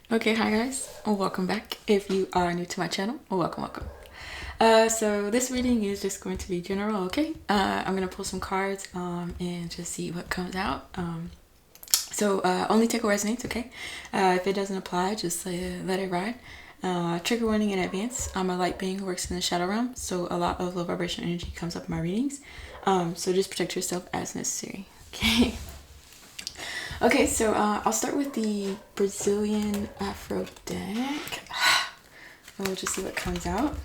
Okay, hi guys, welcome back. If you are new to my channel, welcome. So this reading is just going to be general, okay? I'm gonna pull some cards and just see what comes out. So only take what resonates, okay? If it doesn't apply, just let it ride. Trigger warning in advance. I'm a light being who works in the shadow realm, so a lot of low vibration energy comes up in my readings. So just protect yourself as necessary, okay? Okay, so I'll start with the Brazilian Afro deck. And we'll just see what comes out.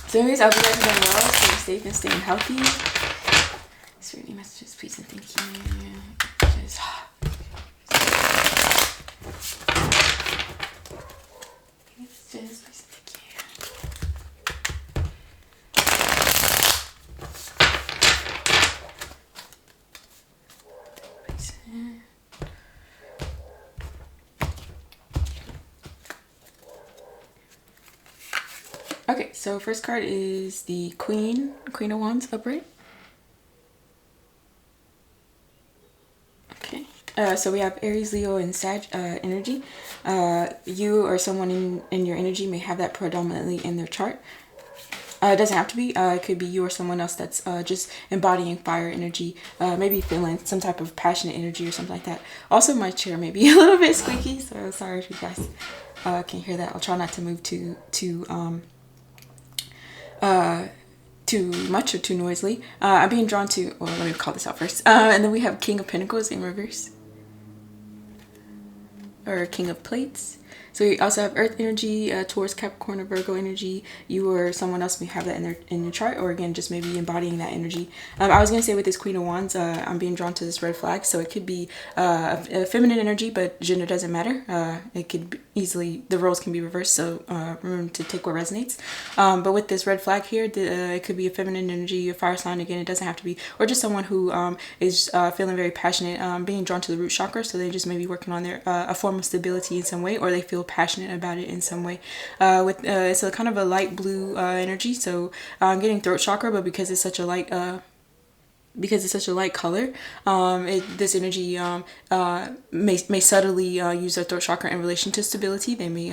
So anyways, I hope you guys are doing well, staying safe and staying healthy. Sweetie messages, please and thank you. Just messages, please and thank you. Okay, so first card is the Queen of Wands upright. Okay, so we have Aries, Leo, and Sag energy. You or someone in your energy may have that predominantly in their chart. It doesn't have to be. It could be you or someone else that's just embodying fire energy, maybe feeling some type of passionate energy or something like that. Also, my chair may be a little bit squeaky, so sorry if you guys can hear that. I'll try not to move too much or too noisily. I'm being drawn to, well, let me call this out first. And then we have King of Pentacles in reverse, or King of Plates. So you also have Earth energy, Taurus, Capricorn, or Virgo energy. You or someone else may have that in your chart, or again, just maybe embodying that energy. I was going to say with this Queen of Wands, I'm being drawn to this red flag. So it could be a feminine energy, but gender doesn't matter. It could be easily, the roles can be reversed. So remember to take what resonates. But with this red flag here, it could be a feminine energy, a fire sign. Again, it doesn't have to be, or just someone who is feeling very passionate, being drawn to the root chakra. So they just may be working on their a form of stability in some way, or they feel passionate about it in some way. It's a kind of a light blue energy, so I'm getting throat chakra, but because it's such a light color, this energy may subtly use their throat chakra in relation to stability. They may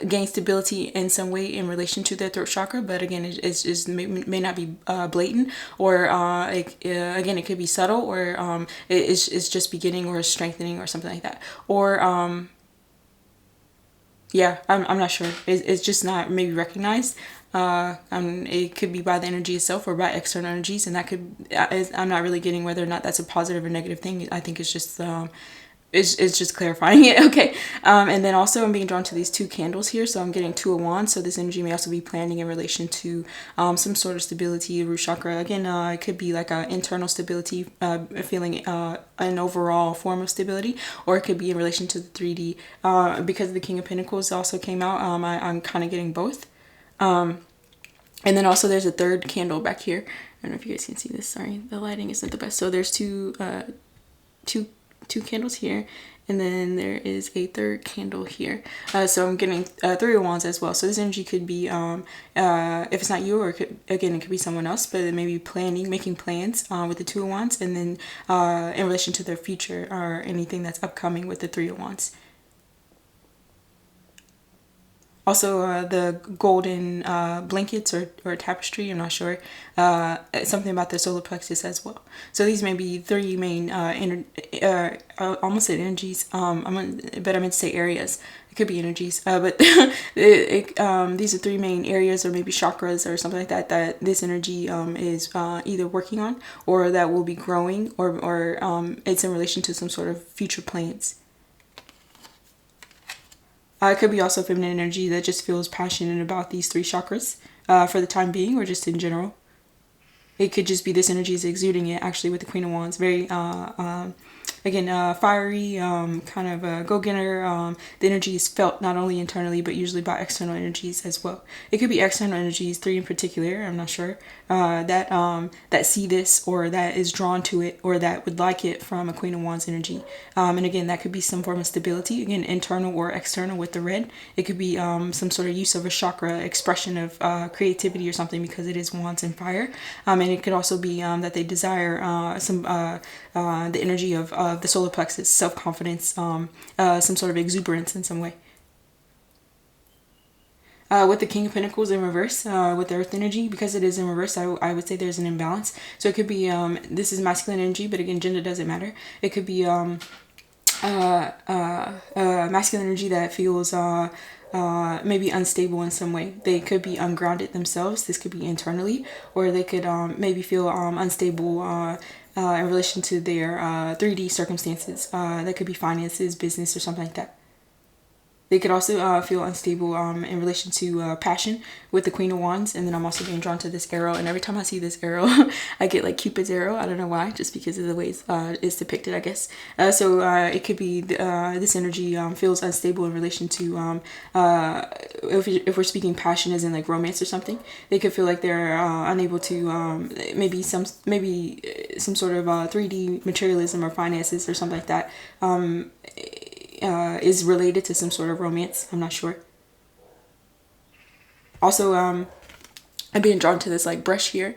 gain stability in some way in relation to their throat chakra, but again, it may not be blatant, or again, it could be subtle, or it's just beginning or strengthening or something like that, or yeah, I'm not sure. It's just not maybe recognized. It could be by the energy itself or by external energies, and that could, I'm not really getting whether or not that's a positive or negative thing. I think it's just it's just clarifying it. Okay. And then also I'm being drawn to these two candles here, so I'm getting Two of Wands. So this energy may also be planning in relation to some sort of stability, root chakra. Again, it could be like an internal stability, feeling an overall form of stability, or it could be in relation to the 3D. Because the King of Pentacles also came out, I'm kind of getting both. And then also there's a third candle back here. I don't know if you guys can see this. Sorry, the lighting isn't the best. So there's two candles here, and then there is a third candle here. So I'm getting Three of Wands as well. So this energy could be, if it's not you, or it could be someone else, but it may be making plans with the Two of Wands, and then in relation to their future or anything that's upcoming with the Three of Wands. Also, the golden blankets or tapestry, I'm not sure. Something about the solar plexus as well. So these may be three main, almost said energies, but I meant to say areas. It could be energies, but these are three main areas, or maybe chakras or something like that, that this energy is either working on, or that will be growing, or it's in relation to some sort of future plans. It could be also feminine energy that just feels passionate about these three chakras for the time being, or just in general. It could just be this energy is exuding it, actually, with the Queen of Wands. Very, again, fiery, kind of a go-getter. The energy is felt not only internally, but usually by external energies as well. It could be external energies, three in particular, I'm not sure, that see this, or that is drawn to it, or that would like it from a Queen of Wands energy. And again, that could be some form of stability, again, internal or external with the red. It could be some sort of use of a chakra, expression of creativity or something, because it is Wands and fire. And it could also be that they desire the energy of the solar plexus, self-confidence, some sort of exuberance in some way. With the King of Pentacles in reverse, with the Earth energy, because it is in reverse, I would say there's an imbalance. So it could be, this is masculine energy, but again, gender doesn't matter. It could be masculine energy that feels maybe unstable in some way. They could be ungrounded themselves. This could be internally, or they could maybe feel unstable in relation to their 3D circumstances. That could be finances, business, or something like that. They could also feel unstable in relation to passion with the Queen of Wands. And then I'm also being drawn to this arrow. And every time I see this arrow, I get like Cupid's arrow. I don't know why, just because of the way it's depicted, I guess. So it could be this energy feels unstable in relation to, if we're speaking passion as in like romance or something. They could feel like they're unable to, maybe some sort of 3D materialism or finances or something like that. Is related to some sort of romance. I'm not sure. Also, I'm being drawn to this like brush here.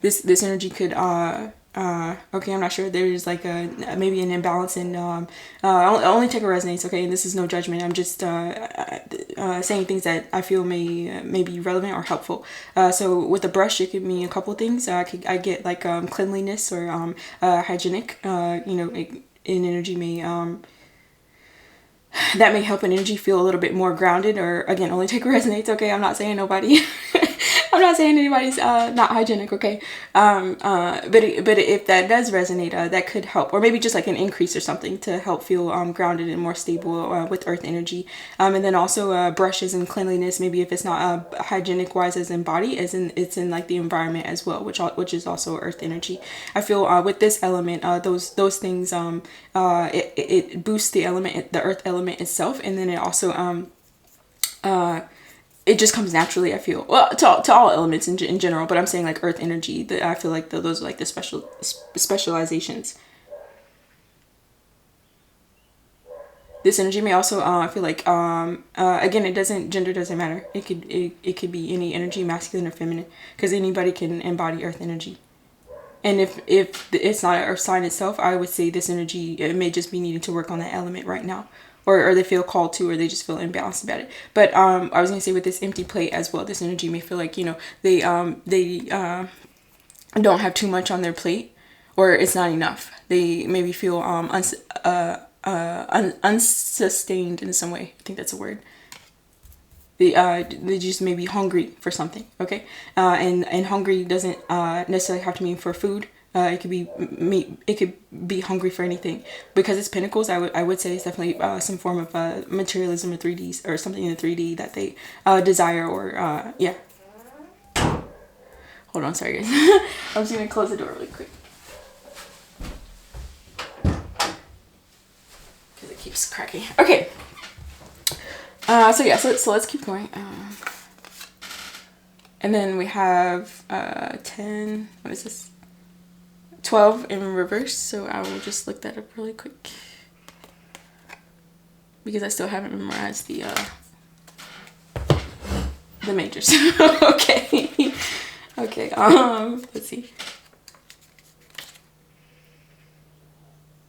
This energy could okay, I'm not sure. There's like maybe an imbalance in only take a resonates. Okay, and this is no judgment. I'm just saying things that I feel may be relevant or helpful. So with the brush, it could mean a couple things. I get like cleanliness or hygienic. In energy may that may help an energy feel a little bit more grounded, or again, only take resonates. Okay, I'm not saying nobody I'm not saying anybody's not hygienic, okay? But if that does resonate, that could help, or maybe just like an increase or something to help feel grounded and more stable with earth energy. And then also brushes and cleanliness, maybe if it's not hygienic wise as in body, as in it's in like the environment as well, which is also earth energy. I feel with this element, those things, it boosts the element, the earth element itself, and then it also it just comes naturally, I feel. Well, to all elements in general, but I'm saying like earth energy, that I feel like those are like the specializations. This energy may also I feel like again, gender doesn't matter. It could be any energy, masculine or feminine, because anybody can embody earth energy. And if it's not an earth sign itself, I would say this energy, it may just be needing to work on that element right now. Or they feel called to, or they just feel imbalanced about it. But I was gonna say with this empty plate as well, this energy may feel like, they don't have too much on their plate, or it's not enough. They maybe feel unsustained in some way. I think that's a word. They just may be hungry for something. Okay, and hungry doesn't necessarily have to mean for food. It could be meat. It could be hungry for anything. Because it's pentacles, I would say it's definitely some form of materialism or 3D or something in the 3D that they desire, or yeah. Hold on, sorry guys. I'm just gonna close the door really quick because it keeps cracking. Okay. So yeah, so let's keep going. And then we have 10. What is this? 12 in reverse, so I will just look that up really quick because I still haven't memorized the majors. Okay. Let's see.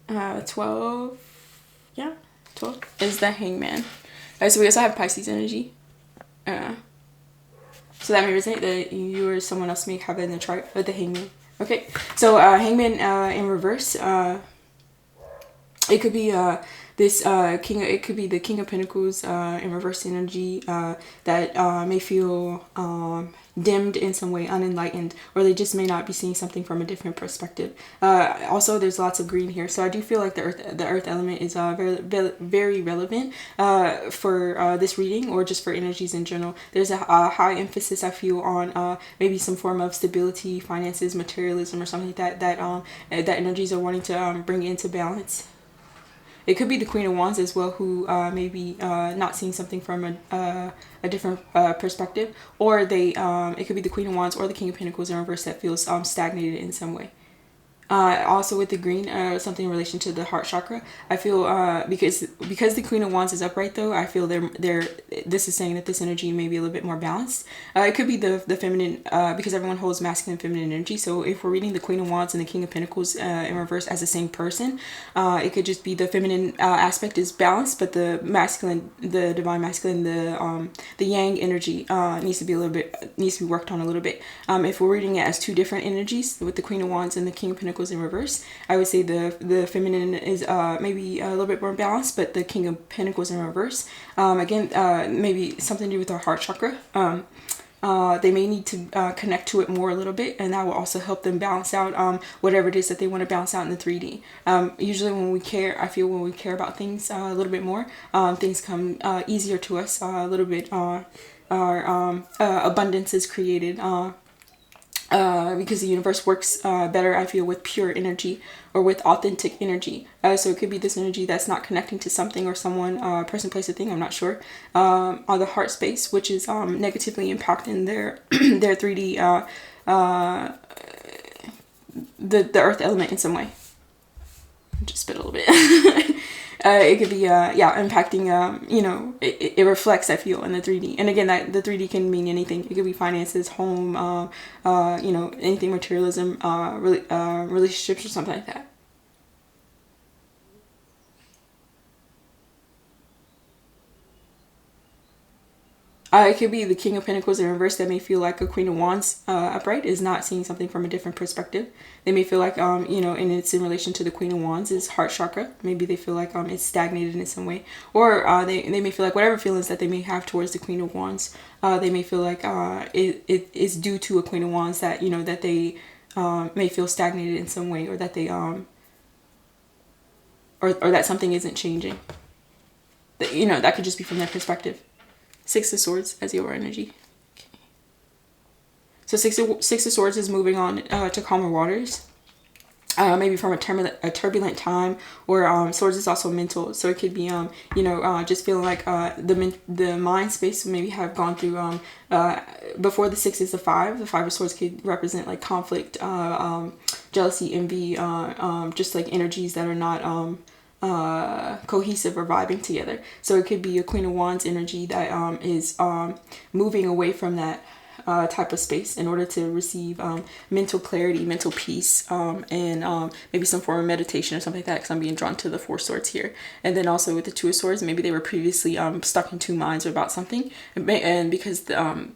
12. Yeah, 12 is the Hangman. So we also have Pisces energy. So that may resonate that you or someone else may have it in the chart with the Hangman. Okay, so Hangman in reverse, it could be this king. It could be the King of Pentacles in reverse energy that may feel dimmed in some way, unenlightened, or they just may not be seeing something from a different perspective. Also, there's lots of green here, so I do feel like the earth element is very relevant for this reading, or just for energies in general. There's a high emphasis I feel on maybe some form of stability, finances, materialism, or something like that that energies are wanting to bring into balance. It could be the Queen of Wands as well, who may be not seeing something from a different perspective, or it could be the Queen of Wands or the King of Pentacles in reverse that feels stagnated in some way. Also with the green, something in relation to the heart chakra. I feel because the Queen of Wands is upright though, I feel this is saying that this energy may be a little bit more balanced. It could be the feminine, because everyone holds masculine and feminine energy. So if we're reading the Queen of Wands and the King of Pentacles in reverse as the same person, it could just be the feminine aspect is balanced, but the masculine, the divine masculine, the yang energy needs to be worked on a little bit. If we're reading it as two different energies with the Queen of Wands and the King of Pentacles in reverse, I would say the feminine is maybe a little bit more balanced, but the King of Pentacles in reverse, again, maybe something to do with our heart chakra. They may need to connect to it more a little bit, and that will also help them balance out whatever it is that they want to balance out in the 3D. Usually when we care, I feel when we care about things a little bit more, things come easier to us a little bit. Our abundance is created because the universe works better, I feel, with pure energy or with authentic energy. So it could be this energy that's not connecting to something or someone, person, place, or thing, I'm not sure, on the heart space, which is negatively impacting their their 3D, the earth element in some way. Just spit a little bit. It could be impacting, it reflects, I feel, in the 3D. And again, that the 3D can mean anything. It could be finances, home, anything, materialism, relationships or something like that. It could be the King of Pentacles in reverse that may feel like a Queen of Wands upright is not seeing something from a different perspective. They may feel like, and it's in relation to the Queen of Wands is heart chakra. Maybe they feel like it's stagnated in some way. Or they may feel like whatever feelings that they may have towards the Queen of Wands, they may feel like it is due to a Queen of Wands that, that they may feel stagnated in some way, or that they, or that something isn't changing. That could just be from their perspective. Six of Swords as your energy. Okay. So Six of Swords is moving on to calmer waters. Maybe from a turbulent time, or Swords is also mental. So it could be, just feeling like the mind space maybe have gone through, before the 6 is the 5. The 5 of Swords could represent like conflict, jealousy, envy, just like energies that are not, cohesive or vibing together. So it could be a Queen of Wands energy that is moving away from that type of space in order to receive mental clarity, mental peace, and maybe some form of meditation or something like that, because I'm being drawn to the 4 Swords here. And then also with the 2 of Swords, maybe they were previously stuck in two minds about something, and because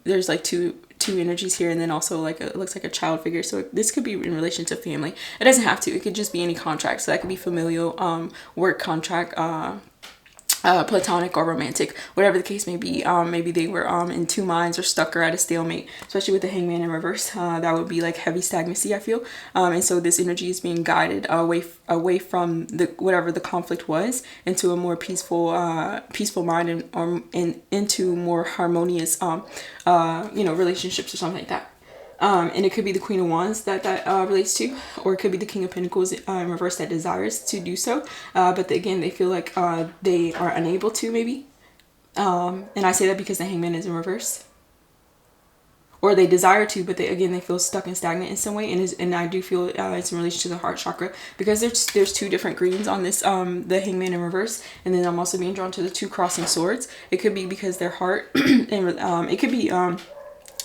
there's like two energies here, and then also like it looks like a child figure. So this could be in relation to family. It doesn't have to. It could just be any contract. So that could be familial, work contract, platonic or romantic, whatever the case may be. Maybe they were in two minds or stuck or at a stalemate, especially with the Hangman in reverse. That would be like heavy stagnancy, I feel. And so this energy is being guided away from whatever the conflict was, into a more peaceful mind, and into more harmonious relationships or something like that. And it could be the Queen of Wands that relates to, or it could be the King of Pentacles in reverse that desires to do so, but again, they feel like they are unable to, maybe. And I say that because the Hangman is in reverse, or they desire to, but they feel stuck and stagnant in some way. And I do feel it's in relation to the heart chakra, because there's two different greens on this, the Hangman in reverse, and then I'm also being drawn to the 2 crossing swords. It could be because their heart, and it could be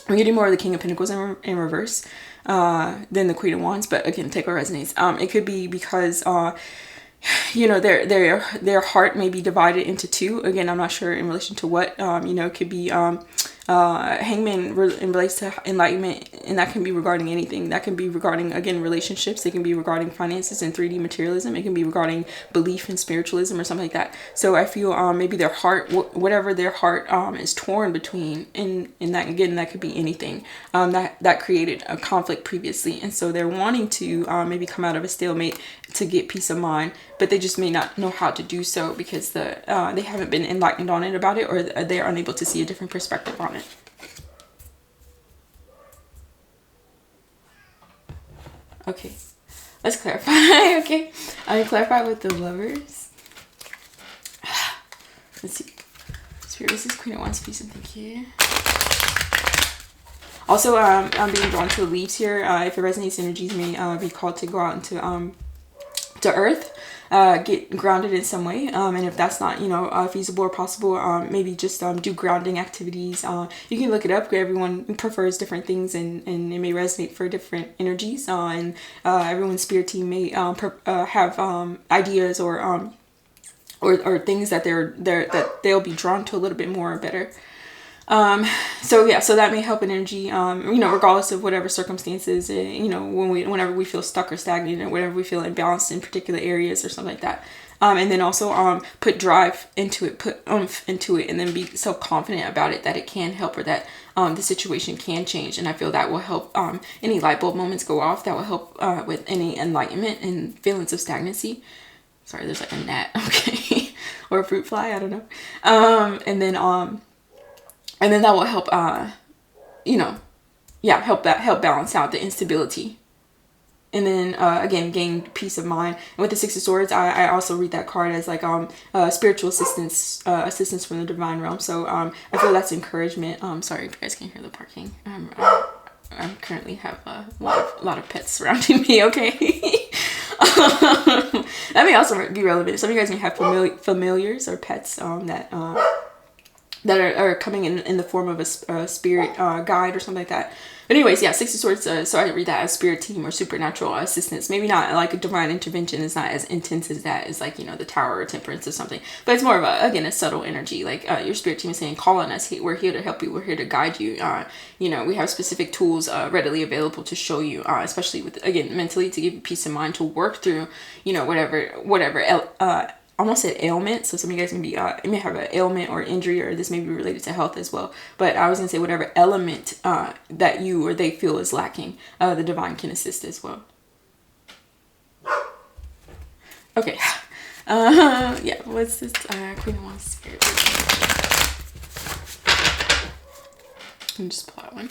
I'm getting more of the King of Pentacles in reverse than the Queen of Wands, but again, take what resonates. It could be because their heart may be divided into 2. Again, I'm not sure in relation to what. It could be Hangman relates to enlightenment, and that can be regarding anything. That can be regarding, again, relationships. It can be regarding finances and 3D materialism. It can be regarding belief in spiritualism or something like that. So I feel maybe their heart, whatever their heart is torn between, and that, again, that could be anything that created a conflict previously, and so they're wanting to maybe come out of a stalemate to get peace of mind, but they just may not know how to do so because they haven't been enlightened on it about it, or they're unable to see a different perspective on it. Okay, let's clarify. Okay, I clarify with the Lovers. Let's see. Spirit, this is Queen of Wands, peace and thank you. Also, I'm being drawn to the leaves here. If it resonates, energies may be called to go out into to earth, get grounded in some way, and if that's not, you know, feasible or possible, maybe just do grounding activities. You can look it up. Everyone prefers different things, and it may resonate for different energies, and everyone's spirit team may have ideas or things that that they'll be drawn to a little bit more or better. So yeah, so that may help an energy, you know, regardless of whatever circumstances, you know, whenever we feel stuck or stagnant, or whenever we feel imbalanced in particular areas or something like that. And then also, put drive into it, put oomph into it, and then be so confident about it that it can help, or that, the situation can change. And I feel that will help, any light bulb moments go off. That will help, with any enlightenment and feelings of stagnancy. Sorry, there's like a gnat, okay, or a fruit fly, I don't know. And then that will help, you know, yeah, help balance out the instability. And then, again, gain peace of mind. And with the Six of Swords, I also read that card as like, spiritual assistance from the divine realm. So, I feel that's encouragement. Sorry if you guys can hear the barking. I currently have a lot of pets surrounding me, okay? That may also be relevant. Some of you guys may have familiars or pets, that are coming in the form of a spirit guide or something like that. But anyways, yeah, Six of Swords, so I read that as spirit team or supernatural assistance. Maybe not like a divine intervention is not as intense as that, as like, you know, the Tower or Temperance or something. But it's more of a subtle energy. Like, your spirit team is saying, call on us. We're here to help you. We're here to guide you. You know, we have specific tools readily available to show you, especially with, again, mentally, to give you peace of mind to work through, you know, whatever almost said ailment. So some of you guys may have an ailment or injury, or this may be related to health as well. But I was gonna say whatever element that you or they feel is lacking, the divine can assist as well. Okay. Yeah, what's this? Queen of Wands spirit. Let me just pull out one.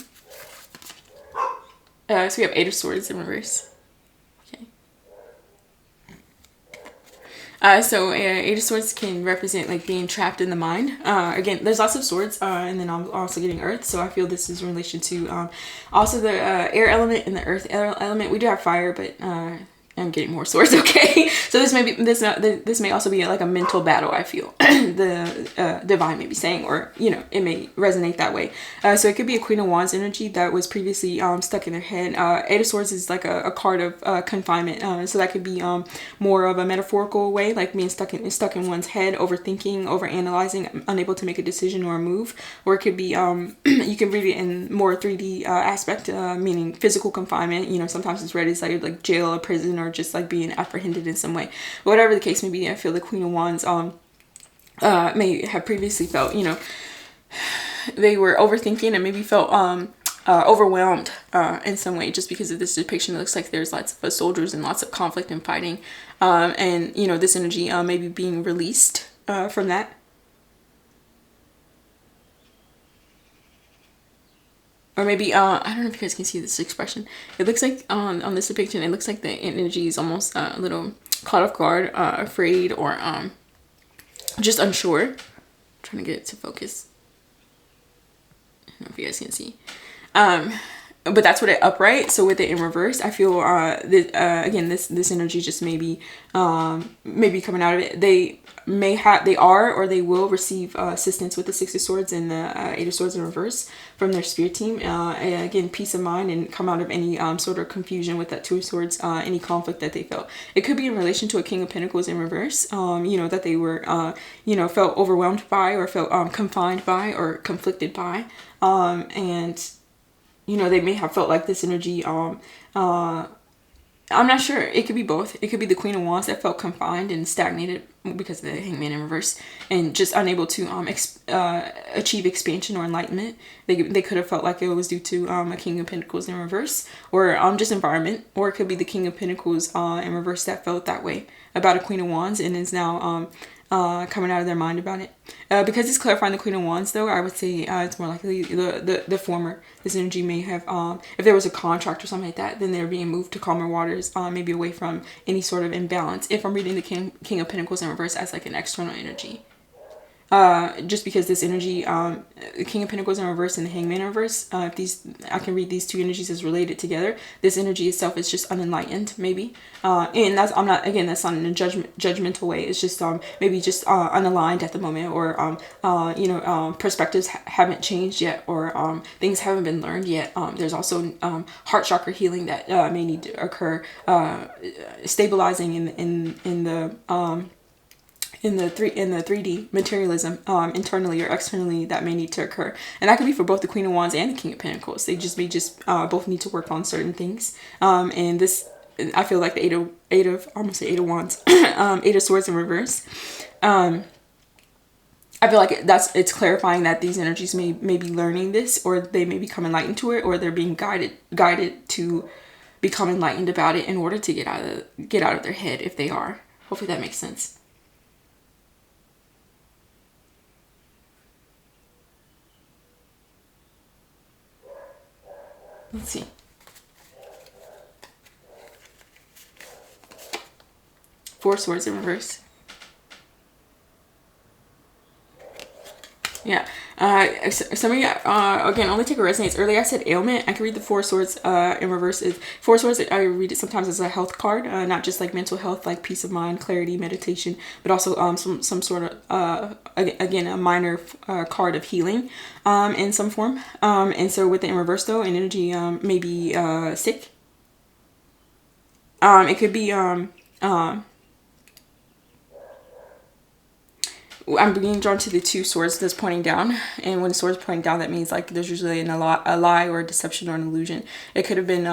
So we have Eight of Swords in reverse. So Eight of Swords can represent like being trapped in the mind. Again, there's lots of swords, and then I'm also getting earth. So I feel this is in relation to also the air element and the earth element. We do have fire, but I'm getting more swords. Okay, so this may also be like a mental battle. I feel the divine may be saying, or you know, it may resonate that way. So it could be a Queen of Wands energy that was previously stuck in their head. Eight of Swords is like a card of confinement. So that could be more of a metaphorical way, like being stuck in one's head, overthinking, overanalyzing, unable to make a decision or a move. Or it could be you can read it in more 3D aspect, meaning physical confinement. You know, sometimes it's read as like jail or prison, or just like being apprehended in some way. Whatever the case may be, I feel the Queen of Wands may have previously felt, you know, they were overthinking and maybe felt overwhelmed in some way, just because of this depiction. It looks like there's lots of soldiers and lots of conflict and fighting, and you know, this energy maybe being released from that. Or maybe, I don't know if you guys can see this expression. It looks like on this depiction, it looks like the energy is almost a little caught off guard, afraid, or just unsure. I'm trying to get it to focus. I don't know if you guys can see. But that's what it upright. So with it in reverse, I feel again, this energy just maybe coming out of it. They are or they will receive assistance with the Six of Swords and the Eight of Swords in reverse from their spirit team. And again, peace of mind, and come out of any sort of confusion with that Two of Swords, any conflict that they felt. It could be in relation to a King of Pentacles in reverse, you know, that they were, you know, felt overwhelmed by, or felt confined by, or conflicted by, and you know, they may have felt like this energy, I'm not sure. It could be both. It could be the Queen of Wands that felt confined and stagnated because of the Hangman in reverse, and just unable to achieve expansion or enlightenment. They could have felt like it was due to a King of Pentacles in reverse, or just environment. Or it could be the King of Pentacles in reverse that felt that way about a Queen of Wands, and is now coming out of their mind about it. Because it's clarifying the Queen of Wands, though, I would say it's more likely the former. This energy may have, if there was a contract or something like that, then they're being moved to calmer waters, maybe away from any sort of imbalance. If I'm reading the King of Pentacles in reverse as like an external energy. just because this energy, the King of Pentacles in reverse and the Hangman in reverse, if these, I can read these two energies as related together. This energy itself is just unenlightened, maybe, and that's, I'm not, again, that's not in a judgmental way. It's just maybe just unaligned at the moment, or you know, perspectives haven't changed yet, or things haven't been learned yet. There's also heart chakra healing that may need to occur, stabilizing in the 3D materialism, internally or externally, that may need to occur. And that could be for both the Queen of Wands and the King of Pentacles. They just may both need to work on certain things. And this, I feel like the Eight of Wands, Eight of Swords in reverse. I feel like it's clarifying that these energies may be learning this, or they may become enlightened to it, or they're being guided to become enlightened about it in order to get out of their head, if they are. Hopefully that makes sense. Let's see. Four Swords in reverse. Yeah. Some of you, again, only take what resonates. Earlier I said ailment. I can read the Four Swords in reverse. Four Swords, I read it sometimes as a health card, not just like mental health, like peace of mind, clarity, meditation, but also some sort of, again, a minor card of healing in some form. And so with it in reverse, though, an energy may be sick. It could be I'm being drawn to the two swords that's pointing down, and when the sword's pointing down, that means like there's usually a lie or a deception or an illusion. It could have been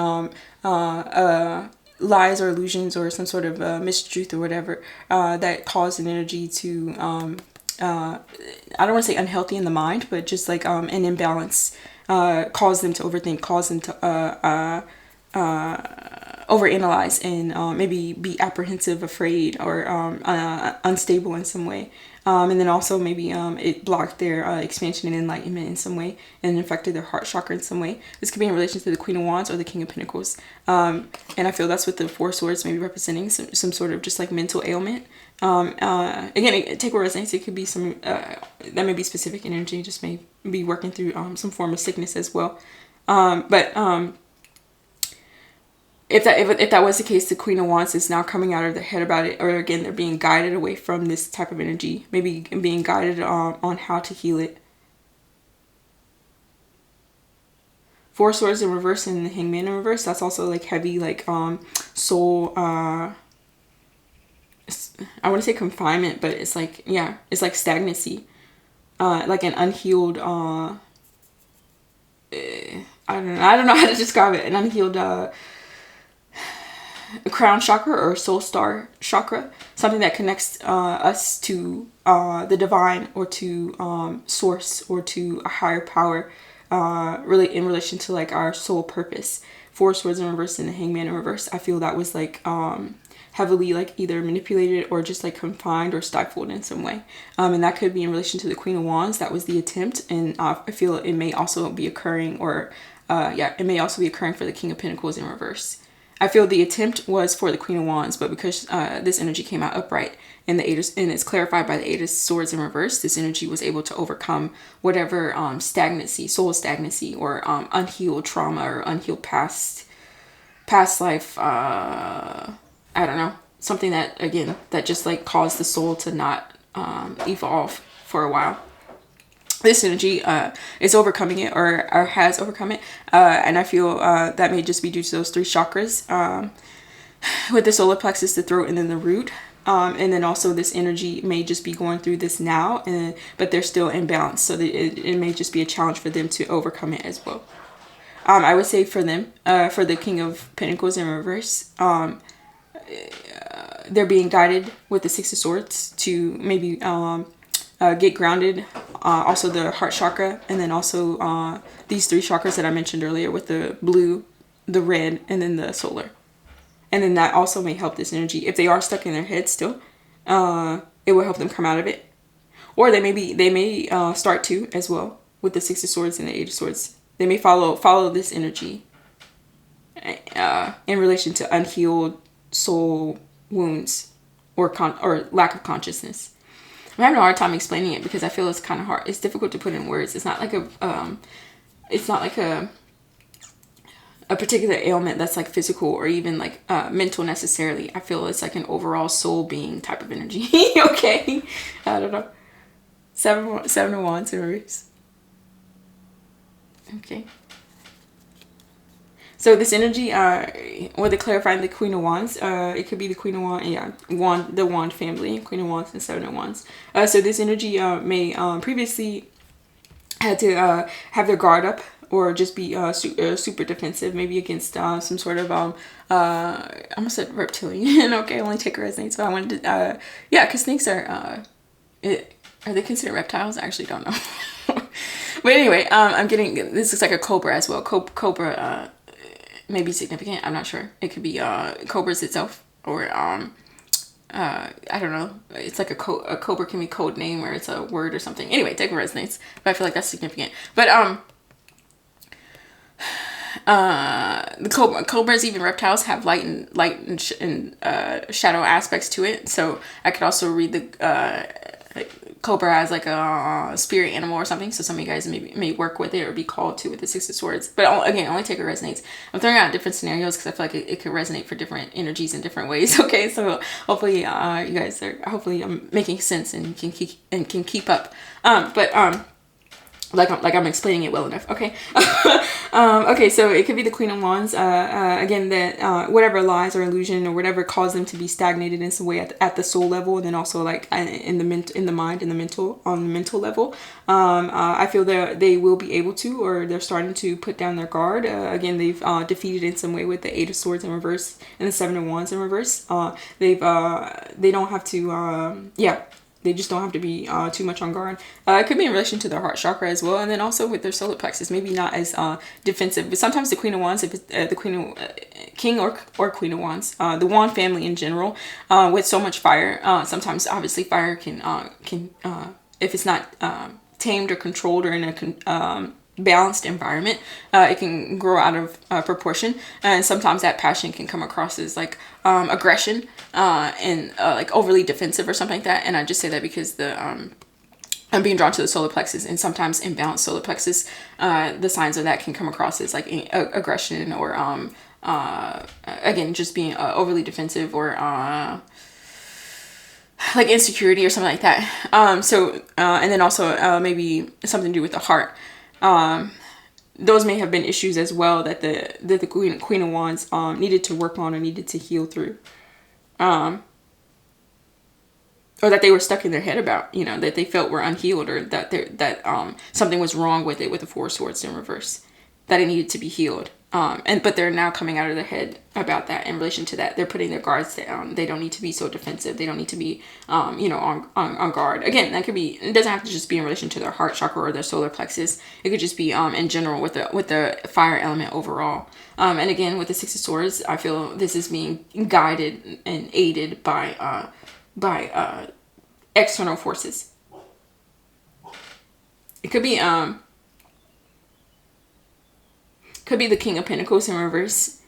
lies or illusions or some sort of mistruth or whatever that caused an energy to I don't want to say unhealthy in the mind, but just like an imbalance, caused them to overthink, caused them to overanalyze, and maybe be apprehensive, afraid, or unstable in some way. And then also maybe it blocked their expansion and enlightenment in some way, and affected their heart chakra in some way. This could be in relation to the Queen of Wands or the King of Pentacles. And I feel that's what the Four Swords may be representing, some sort of just like mental ailment. Again, take what resonates. It could be some, that may be specific energy, just may be working through some form of sickness as well. If that was the case, the Queen of Wands is now coming out of their head about it, or again, they're being guided away from this type of energy, maybe being guided on how to heal it. Four Swords in reverse and the Hangman in reverse, that's also like heavy, like soul, I want to say confinement, but it's like, yeah, it's like stagnancy, like an unhealed, I don't know how to describe it, an unhealed, crown chakra or soul star chakra, something that connects us to the divine, or to source, or to a higher power, really in relation to like our soul purpose. Four Swords in reverse and the Hangman in reverse, I feel that was like heavily like either manipulated or just like confined or stifled in some way, and that could be in relation to the Queen of Wands. That was the attempt, and I feel it may also be occurring, or it may also be occurring for the King of Pentacles in reverse. I feel the attempt was for the Queen of Wands, but because this energy came out upright, and it's clarified by the Eight of Swords in reverse, this energy was able to overcome whatever stagnancy, soul stagnancy, or unhealed trauma, or unhealed past life. I don't know, something that, again, that just like caused the soul to not evolve for a while. This energy is overcoming it, or has overcome it, and I feel that may just be due to those three chakras, with the solar plexus, the throat, and then the root, and then also this energy may just be going through this now, but they're still in balance, so that it may just be a challenge for them to overcome it as well. I would say for them, for the King of Pentacles in reverse, they're being guided with the Six of Swords to maybe get grounded, also the heart chakra, and then also these three chakras that I mentioned earlier, with the blue, the red, and then the solar. And then that also may help this energy. If they are stuck in their head still, it will help them come out of it. Or they may start to as well, with the Six of Swords and the Eight of Swords. They may follow this energy in relation to unhealed soul wounds, or lack of consciousness. I'm having a hard time explaining it because I feel it's kind of hard. It's difficult to put in words. It's not like a particular ailment that's like physical or even like mental necessarily. I feel it's like an overall soul being type of energy. Okay, I don't know. Seven of Wands in reverse. Okay. So this energy, with the clarifying the Queen of Wands, it could be the Queen of Wands, yeah, the Wand family, Queen of Wands and Seven of Wands. So this energy may previously had to have their guard up or just be super defensive, maybe against some sort of I almost said reptilian. Okay, only take resonates, but I wanted to yeah, because snakes are they considered reptiles? I actually don't know. But anyway, I'm getting, this looks like a cobra as well. Cobra may be significant. I'm not sure. It could be cobras itself, or I don't know. It's like a cobra can be code name, or it's a word or something. Anyway, take resonates. But I feel like that's significant. But the cobras, even reptiles, have light and shadow aspects to it. So I could also read the cobra as like a spirit animal or something. So some of you guys may work with it or be called to with the Six of Swords. But again, only take it resonates. I'm throwing out different scenarios because I feel like it could resonate for different energies in different ways. Okay, so hopefully you guys are, hopefully I'm making sense and can keep up. Like I'm explaining it well enough. Okay. Okay, so it could be the Queen of Wands. Again, that whatever lies or illusion or whatever caused them to be stagnated in some way at the soul level, and then also like in the mind, in the mental, on the mental level. I feel that they will be able to, or they're starting to put down their guard. Again, they've defeated in some way with the Eight of Swords in reverse and the Seven of Wands in reverse. They don't have to they just don't have to be too much on guard. It could be in relation to their heart chakra as well, and then also with their solar plexus. Maybe not as defensive, but sometimes the Queen of Wands, if it's the King or Queen of Wands, the Wand family in general, with so much fire. Sometimes, obviously, fire can if it's not tamed or controlled or in a balanced environment, it can grow out of proportion, and sometimes that passion can come across as like aggression and like overly defensive or something like that. And I just say that because I'm being drawn to the solar plexus, and sometimes imbalanced solar plexus, the signs of that can come across as like aggression or again just being overly defensive or like insecurity or something like that. And then also maybe something to do with the heart. Those may have been issues as well that the Queen of Wands needed to work on or needed to heal through, or that they were stuck in their head about, that they felt were unhealed, or that something was wrong with it with the Four of Swords in reverse, that it needed to be healed. But they're now coming out of their head about that. In relation to that, they're putting their guards down. They don't need to be so defensive. They don't need to be, on guard. Again, that could be, it doesn't have to just be in relation to their heart chakra or their solar plexus. It could just be, in general with the fire element overall. And again, with the Six of Swords, I feel this is being guided and aided by external forces. It could be, the King of Pentacles in reverse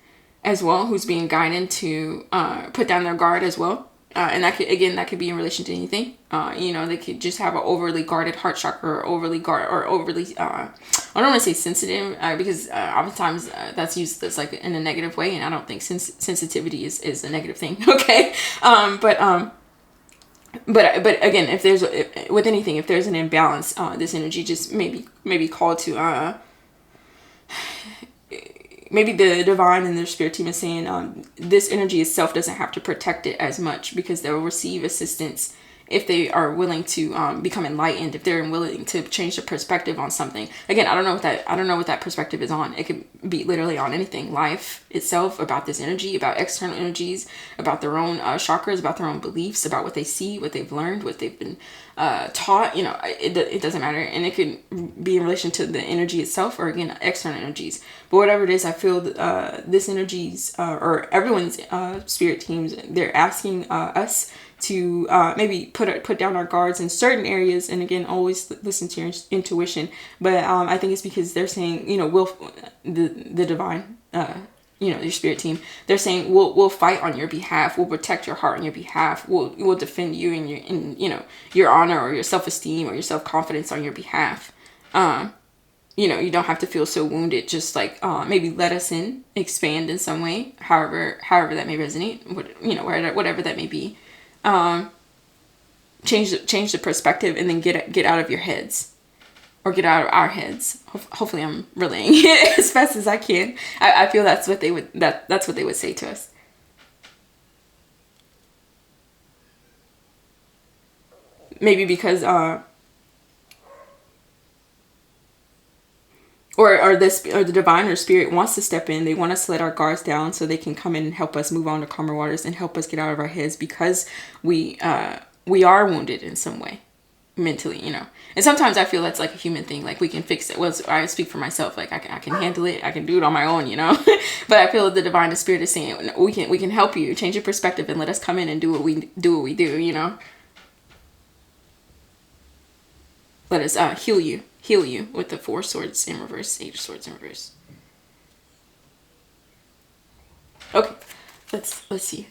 as well, who's being guided to put down their guard as well. And that could be in relation to anything. They could just have an overly guarded heart chakra, or overly I don't want to say sensitive, because oftentimes that's used as like in a negative way, and I don't think sensitivity is a negative thing. Okay. But again, if there's with anything, if there's an imbalance, this energy just maybe called to maybe the divine and their spirit team is saying this energy itself doesn't have to protect it as much, because they'll receive assistance if they are willing to become enlightened, if they're willing to change their perspective on something. Again, I don't know what that perspective is on. It could be literally on anything, life itself, about this energy, about external energies, about their own chakras, about their own beliefs, about what they see, what they've learned, what they've been taught. It doesn't matter. And it could be in relation to the energy itself, or again, external energies. But whatever it is, I feel this energies, or everyone's spirit teams, they're asking us to maybe put down our guards in certain areas. And again, always listen to your intuition. But I think it's because they're saying, will the divine, your spirit team, they're saying we'll fight on your behalf, we'll protect your heart on your behalf, we'll defend you and your honor or your self-esteem or your self-confidence on your behalf. You don't have to feel so wounded. Just like maybe let us in, expand in some way, however that may resonate, whatever that may be. Change the perspective, and then get out of your heads, or get out of our heads. Hopefully I'm relaying it as fast as I can. I feel that's what they would say to us. Maybe because or the divine or spirit wants to step in. They want us to let our guards down so they can come in and help us move on to calmer waters and help us get out of our heads, because we are wounded in some way mentally, and sometimes I feel that's like a human thing. Like, we can fix it. Well, I speak for myself. Like, I can handle it. I can do it on my own, but I feel that the divine spirit is saying we can help you change your perspective and let us come in and do what we do. Let us heal you with the 4 swords in reverse, 8 swords in reverse. Okay, let's see.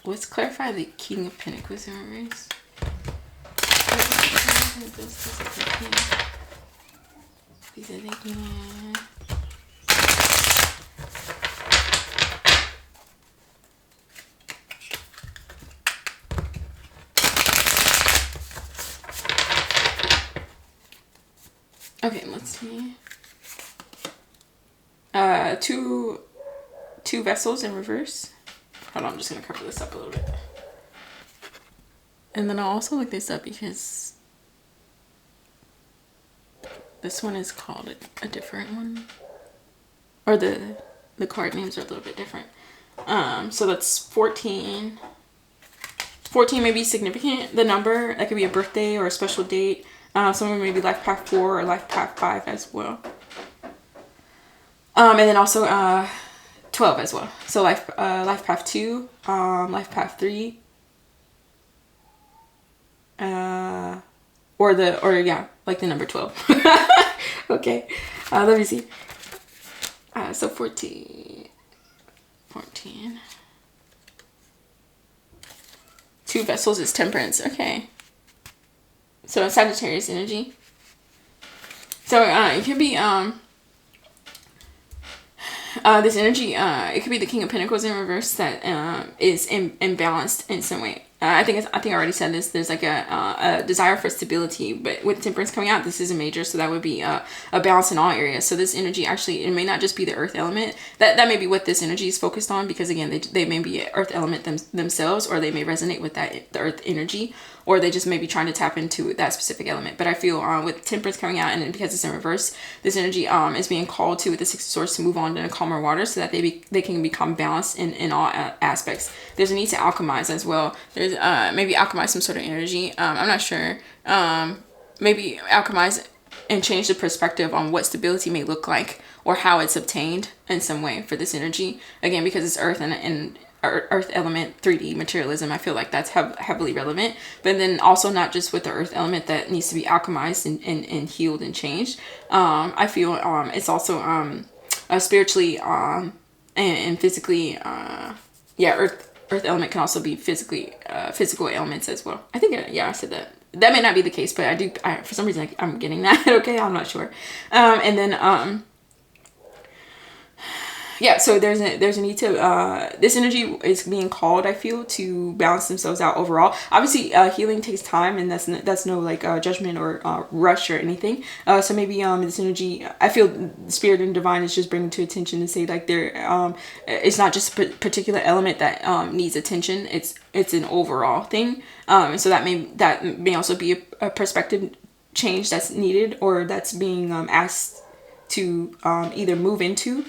Let's clarify the King of Pentacles in reverse. Okay, let's see. Two vessels in reverse. Hold on, I'm just gonna cover this up a little bit. And then I'll also look this up because this one is called a different one. Or the card names are a little bit different. So that's 14. 14 may be significant. The number, that could be a birthday or a special date. Someone maybe life path 4 or life path 5 as well. And then also 12 as well. So life path 2, life path 3, or like the number 12. Okay, let me see. So 14. 2 vessels is temperance. Okay. So Sagittarius energy. So it could be this energy. It could be the King of Pentacles in reverse that is imbalanced in some way. I think I already said this. There's like a desire for stability, but with Temperance coming out, this is a major, so that would be a balance in all areas. So this energy, actually, it may not just be the earth element. That may be what this energy is focused on, because again, they may be earth element themselves, or they may resonate with the earth energy, or they just may be trying to tap into that specific element. But I feel with Temperance coming out, and because it's in reverse, this energy is being called to, with the Six of Swords, to move on to calmer water, so that they can become balanced in all aspects. There's a need to alchemize as well. There's maybe alchemize some sort of energy. I'm not sure. Maybe alchemize and change the perspective on what stability may look like, or how it's obtained in some way for this energy. Again, because it's earth and earth element, 3D materialism, I feel like that's heavily relevant. But then also not just with the earth element that needs to be alchemized and healed and changed. I feel it's also spiritually and physically. Earth element can also be physical ailments as well. I think I said that. That may not be the case, but I for some reason I'm getting that. Okay, I'm not sure. And then so there's a need to this energy is being called, I feel, to balance themselves out overall. Obviously healing takes time, and that's no like judgment or rush or anything. So maybe this energy, I feel spirit and divine is just bringing to attention to say like there it's not just a particular element that needs attention. It's an overall thing. And so that may also be a perspective change that's needed, or that's being asked to either move into,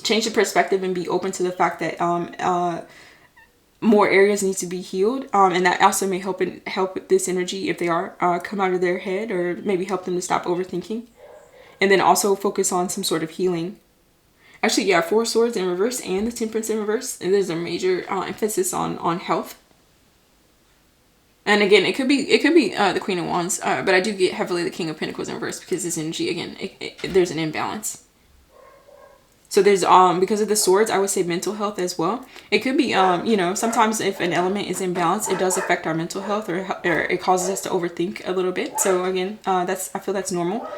change the perspective and be open to the fact that more areas need to be healed, and that also may help this energy, if they are come out of their head, or maybe help them to stop overthinking, and then also focus on some sort of healing. Actually, 4 swords in reverse and the Temperance in reverse, and there's a major emphasis on health. And again, it could be the Queen of Wands, but I do get heavily the King of Pentacles in reverse, because this energy, again, there's an imbalance. So there's because of the swords, I would say mental health as well. It could be you know, sometimes if an element is imbalanced, it does affect our mental health, or it causes us to overthink a little bit. So again, I feel that's normal.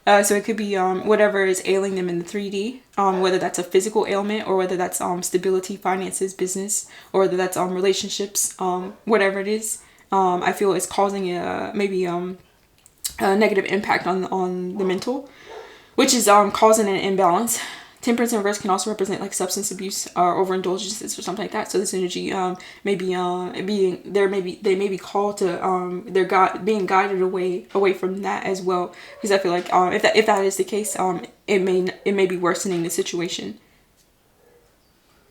So it could be whatever is ailing them in the 3D, whether that's a physical ailment, or whether that's stability, finances, business, or whether that's relationships, whatever it is. I feel it's causing maybe a negative impact on the mental, which is causing an imbalance. Temperance in reverse can also represent like substance abuse or overindulgences or something like that. So this energy may be they may be called to being guided away from that as well. Because I feel like if that is the case, it may be worsening the situation.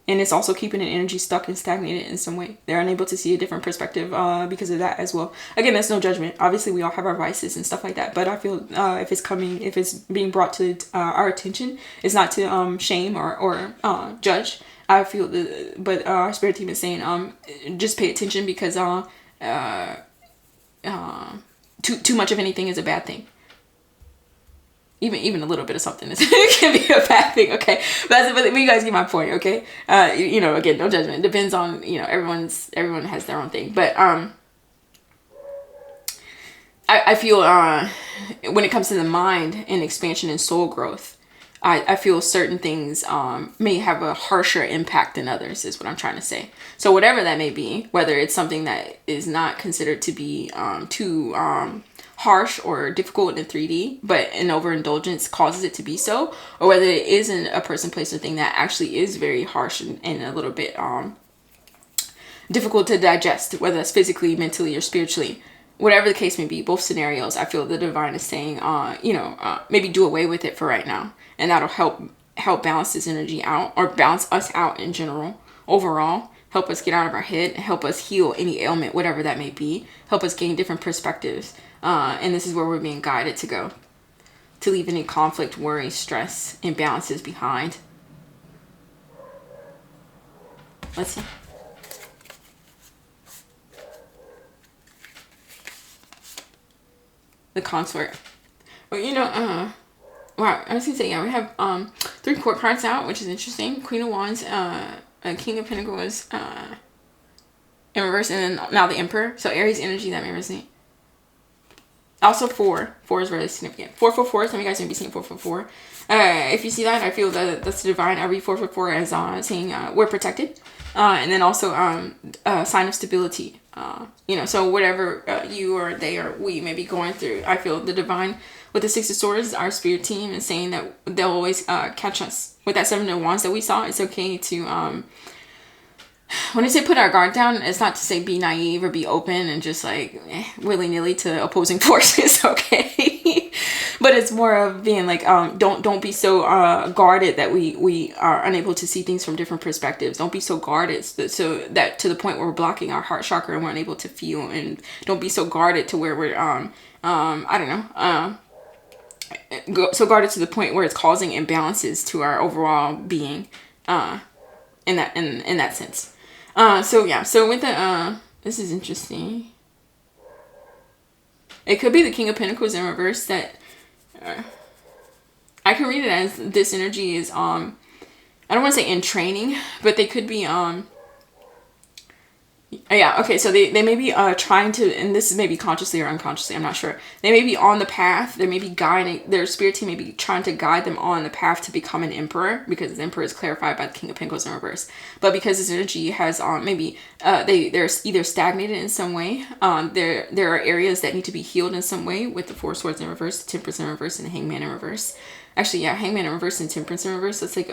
And it's also keeping an energy stuck and stagnated in some way. They're unable to see a different perspective because of that as well. Again, that's no judgment. Obviously, we all have our vices and stuff like that. But I feel if it's being brought to our attention, it's not to shame or judge. I feel but our spirit team is saying just pay attention, because too much of anything is a bad thing. Even a little bit of something can be a bad thing, okay? But you guys get my point, okay? You know, again, no judgment. It depends on, you know, everyone has their own thing. But I feel when it comes to the mind and expansion and soul growth, I feel certain things may have a harsher impact than others, is what I'm trying to say. So whatever that may be, whether it's something that is not considered to be too harsh or difficult in 3D, but an overindulgence causes it to be so, or whether it isn't a person, place, or thing that actually is very harsh and a little bit difficult to digest, whether that's physically, mentally, or spiritually. Whatever the case may be, both scenarios, I feel the divine is saying, you know, maybe do away with it for right now, and that'll help balance this energy out, or balance us out in general, overall. Help us get out of our head, help us heal any ailment, whatever that may be. Help us gain different perspectives. And this is where we're being guided to go. To leave any conflict, worry, stress, imbalances behind. Let's see. The consort. Well, you know, wow, I was gonna say, yeah, we have 3 court cards out, which is interesting. Queen of Wands, King of Pentacles, in reverse, and then now the Emperor. So Aries energy, that may resonate. Also 4 is really significant. 444, some of you guys may be seeing 444. If you see that, I feel that that's divine. I read 444 as saying we're protected. And then also sign of stability. You know, so whatever you or they or we may be going through, I feel the divine with the 6 of Swords, our spirit team is saying that they'll always catch us. With that 7 of Wands that we saw, it's okay to when I say put our guard down, it's not to say be naive or be open and just like willy-nilly to opposing forces, okay? But it's more of being like, don't be so guarded that we are unable to see things from different perspectives. Don't be so guarded so that to the point where we're blocking our heart chakra and we're unable to feel. And don't be so guarded to where we're I don't know, so guarded to the point where it's causing imbalances to our overall being, in that sense. So yeah, so with the this is interesting. It could be the King of Pentacles in reverse. That I can read it as this energy is I don't want to say in training, but they could be yeah, okay, so they may be trying to, and this is maybe consciously or unconsciously, I'm not sure. They may be on the path, they may be guiding, their spirit team may be trying to guide them on the path to become an emperor, because the emperor is clarified by the King of Pentacles in reverse. But because this energy has maybe they're either stagnated in some way, there are areas that need to be healed in some way with the 4 Swords in reverse, the Temperance in reverse, and the Hangman in reverse. Actually, yeah, Hangman in reverse and Temperance in reverse, that's like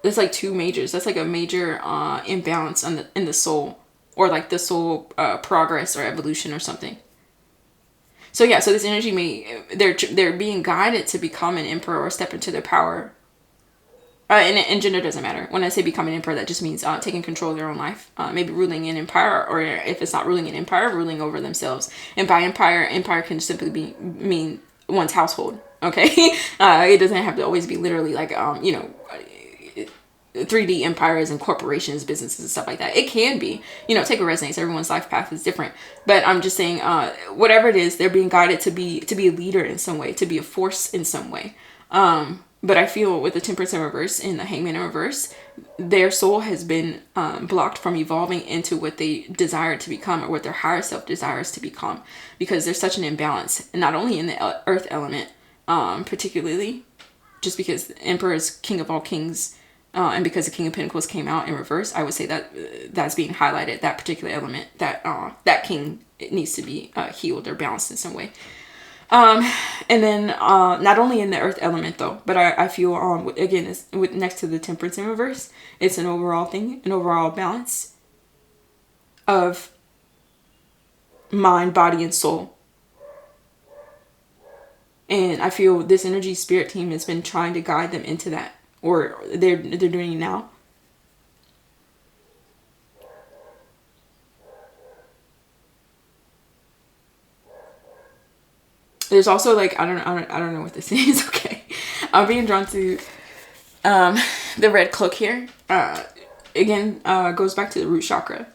there's like 2 majors. That's like a major imbalance in the soul, or like the soul progress or evolution or something. So yeah, so this energy they're being guided to become an emperor or step into their power. And gender doesn't matter. When I say become an emperor, that just means taking control of their own life. Maybe ruling an empire, or if it's not ruling an empire, ruling over themselves. And by empire can simply mean one's household. Okay, it doesn't have to always be literally like you know. 3D empires and corporations, businesses and stuff like that. It can be, take what resonates. Everyone's life path is different, but I'm just saying, whatever it is, they're being guided to be a leader in some way, to be a force in some way. But I feel with the Temperance in reverse and the Hangman in reverse, their soul has been blocked from evolving into what they desire to become, or what their higher self desires to become, because there's such an imbalance, and not only in the earth element, particularly, just because the Emperor is king of all kings. And because the King of Pentacles came out in reverse, I would say that that's being highlighted, that particular element, that that king, it needs to be healed or balanced in some way. And then not only in the earth element though, but I feel again, next to the Temperance in reverse, it's an overall thing, an overall balance of mind, body, and soul. And I feel this energy spirit team has been trying to guide them into that. Or they're doing it now. There's also like I don't know what this is. Okay, I'm being drawn to the red cloak here. Again, goes back to the root chakra.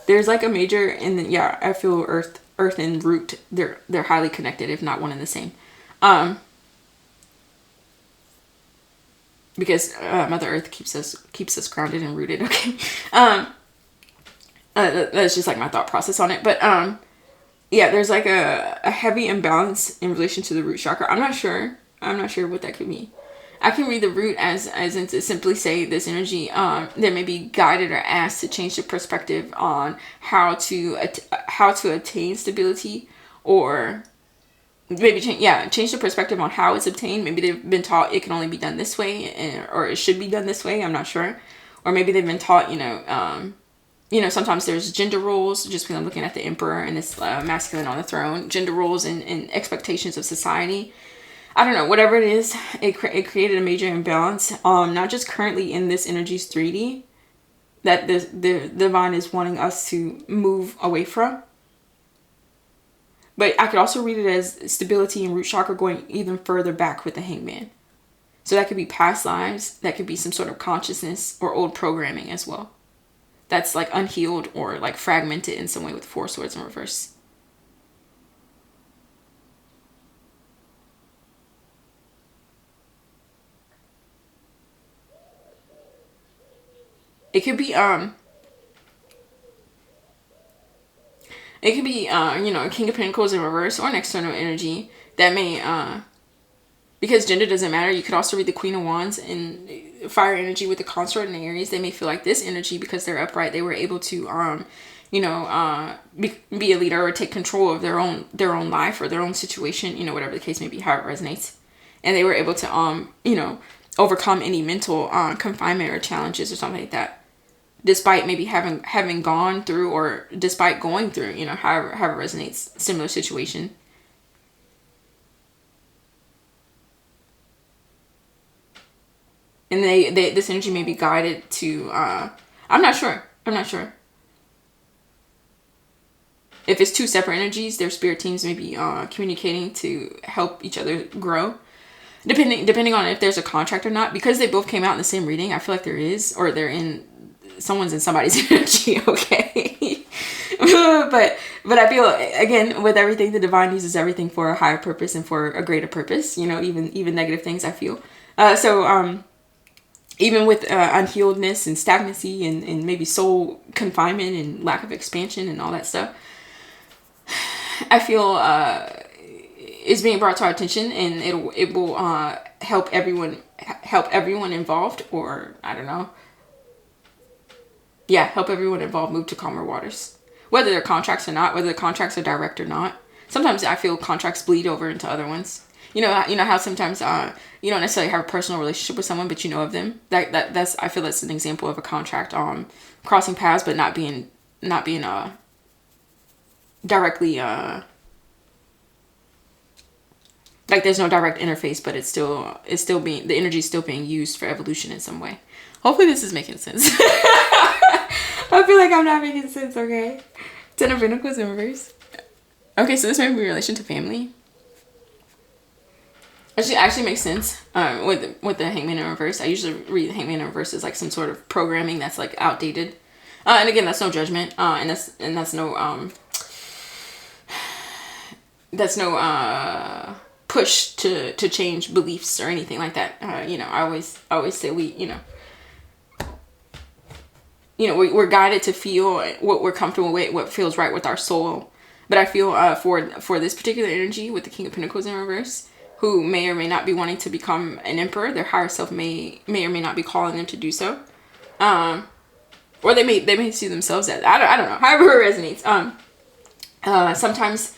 There's like a major, and then yeah, I feel earth and root. They're highly connected, if not one and the same. Because Mother Earth keeps us grounded and rooted. Okay, that's just like my thought process on it. But yeah, there's like a heavy imbalance in relation to the root chakra. I'm not sure what that could mean. I can read the root as in to simply say this energy that may be guided or asked to change the perspective on how to attain stability, or maybe change the perspective on how it's obtained. Maybe they've been taught it can only be done this way, or it should be done this way. I'm not sure. Or maybe they've been taught, sometimes there's gender roles, just because I'm looking at the Emperor and it's masculine on the throne, gender roles and expectations of society. I don't know, whatever it is, it created a major imbalance, not just currently in this energy's 3D, that the divine is wanting us to move away from. But I could also read it as stability and root chakra going even further back with the Hangman. So that could be past lives. That could be some sort of consciousness or old programming as well. That's like unhealed or like fragmented in some way with 4 swords in reverse. It could be a King of Pentacles in reverse, or an external energy that may, because gender doesn't matter, you could also read the Queen of Wands and fire energy with the consort in Aries. They may feel like this energy, because they're upright, they were able to, be a leader or take control of their own life or their own situation, whatever the case may be, however it resonates. And they were able to, overcome any mental confinement or challenges or something like that, despite maybe having gone through, or despite going through, however it resonates, similar situation. And this energy may be guided to, I'm not sure. If it's 2 separate energies, their spirit teams may be communicating to help each other grow. Depending on if there's a contract or not. Because they both came out in the same reading, I feel like there is, or someone's in somebody's energy, okay? but I feel, again, with everything, the divine uses everything for a higher purpose and for a greater purpose, even negative things, I feel. Even with unhealedness and stagnancy and maybe soul confinement and lack of expansion and all that stuff, I feel is being brought to our attention, and it will help everyone involved, or I don't know. Yeah, help everyone involved move to calmer waters. Whether they're contracts or not, whether the contracts are direct or not. Sometimes I feel contracts bleed over into other ones. You know how sometimes you don't necessarily have a personal relationship with someone, but you know of them. That's I feel that's an example of a contract crossing paths, but not being directly like there's no direct interface, but it's still being, the energy is still being used for evolution in some way. Hopefully this is making sense. I feel like I'm not making sense, okay? 10 of Pentacles in reverse. Okay, so this may be in relation to family. Actually makes sense. With the Hangman in reverse, I usually read the Hangman in reverse as like some sort of programming that's like outdated. And again, that's no judgment. That's no push to change beliefs or anything like that. I always say we're guided to feel what we're comfortable with, what feels right with our soul. But I feel for this particular energy with the King of Pentacles in reverse, who may or may not be wanting to become an emperor, their higher self may or may not be calling them to do so, or they may see themselves as, I don't know, however it resonates. Sometimes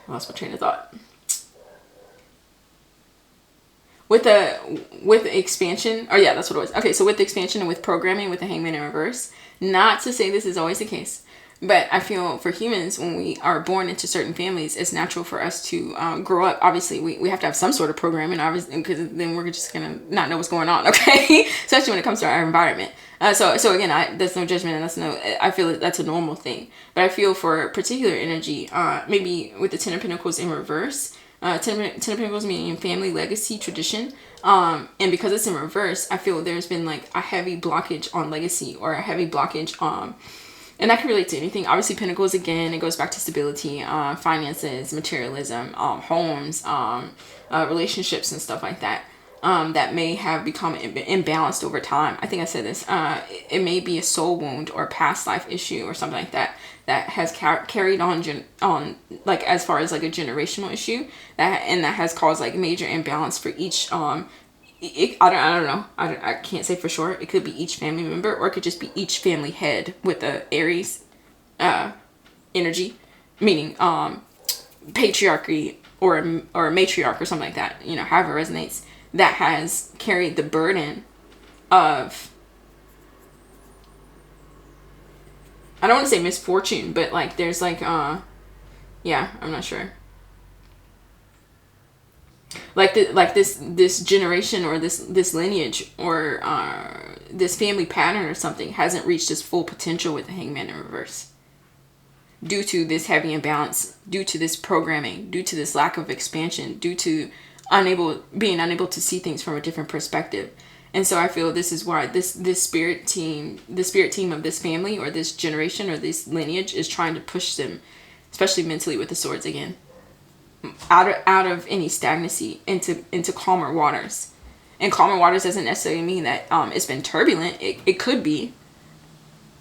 I lost my train of thought. With the expansion, oh yeah, that's what it was. Okay, so with the expansion and with programming with the Hangman in reverse, not to say this is always the case, but I feel for humans, when we are born into certain families, it's natural for us to grow up. Obviously, we have to have some sort of programming, obviously, because then we're just gonna not know what's going on, okay? Especially when it comes to our environment. So again, that's no judgment, and I feel that's a normal thing. But I feel for particular energy, maybe with the Ten of Pentacles in reverse, Ten of Pentacles meaning family, legacy, tradition, and because it's in reverse, I feel there's been like a heavy blockage on legacy, or a heavy blockage and that can relate to anything. Obviously, Pentacles, again, it goes back to stability, finances, materialism, homes, relationships and stuff like that, that may have become imbalanced over time. I think I said this. It may be a soul wound or a past life issue or something like that has carried on like as far as like a generational issue that has caused like major imbalance for each I don't know. I can't say for sure. It could be each family member, or it could just be each family head with the Aries energy, meaning patriarchy or a matriarch or something like that. However it resonates, that has carried the burden of, I don't want to say misfortune, but like there's like yeah, I'm not sure. Like this generation or this lineage or this family pattern or something hasn't reached its full potential with the Hangman in reverse, due to this heavy imbalance, due to this programming, due to this lack of expansion, due to being unable to see things from a different perspective. And so I feel this is why this spirit team of this family or this generation or this lineage is trying to push them, especially mentally with the swords again, out of any stagnancy into calmer waters. And calmer waters doesn't necessarily mean that it's been turbulent. It could be,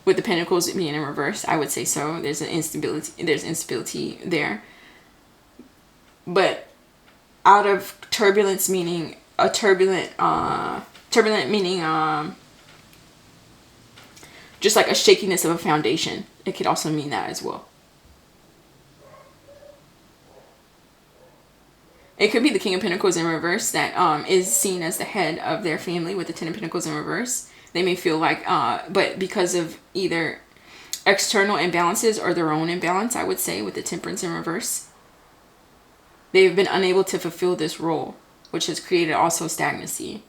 with the Pentacles being in reverse, I would say so. There's instability there. But out of turbulence, meaning a turbulent meaning just like a shakiness of a foundation. It could also mean that as well. It could be the King of Pentacles in reverse that is seen as the head of their family with the Ten of Pentacles in reverse. They may feel like, but because of either external imbalances or their own imbalance, I would say, with the Temperance in reverse, they've been unable to fulfill this role, which has created also stagnancy,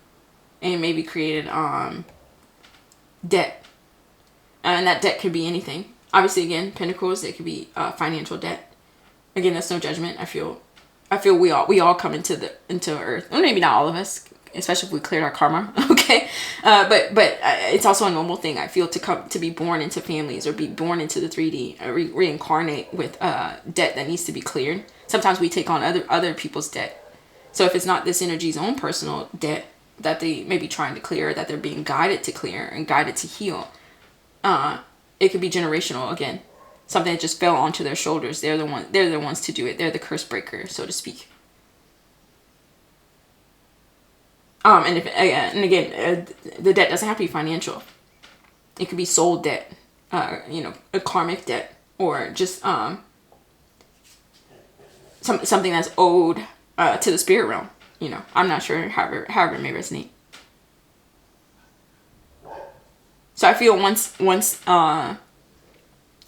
and maybe created debt. And that debt could be anything. Obviously, again, Pentacles, it could be financial debt. Again, that's no judgment. I feel we all come into Earth. Well, maybe not all of us, especially if we cleared our karma. Okay, but it's also a normal thing. I feel to be born into families or be born into the 3D, reincarnate with debt that needs to be cleared. Sometimes we take on other people's debt. So if it's not this energy's own personal debt that they may be trying to clear, that they're being guided to clear and guided to heal, it could be generational again. Something that just fell onto their shoulders. They're the ones to do it. They're the curse breaker, so to speak. And again, the debt doesn't have to be financial. It could be soul debt, a karmic debt, or just something that's owed to the spirit realm. I'm not sure. However it may resonate. So I feel once.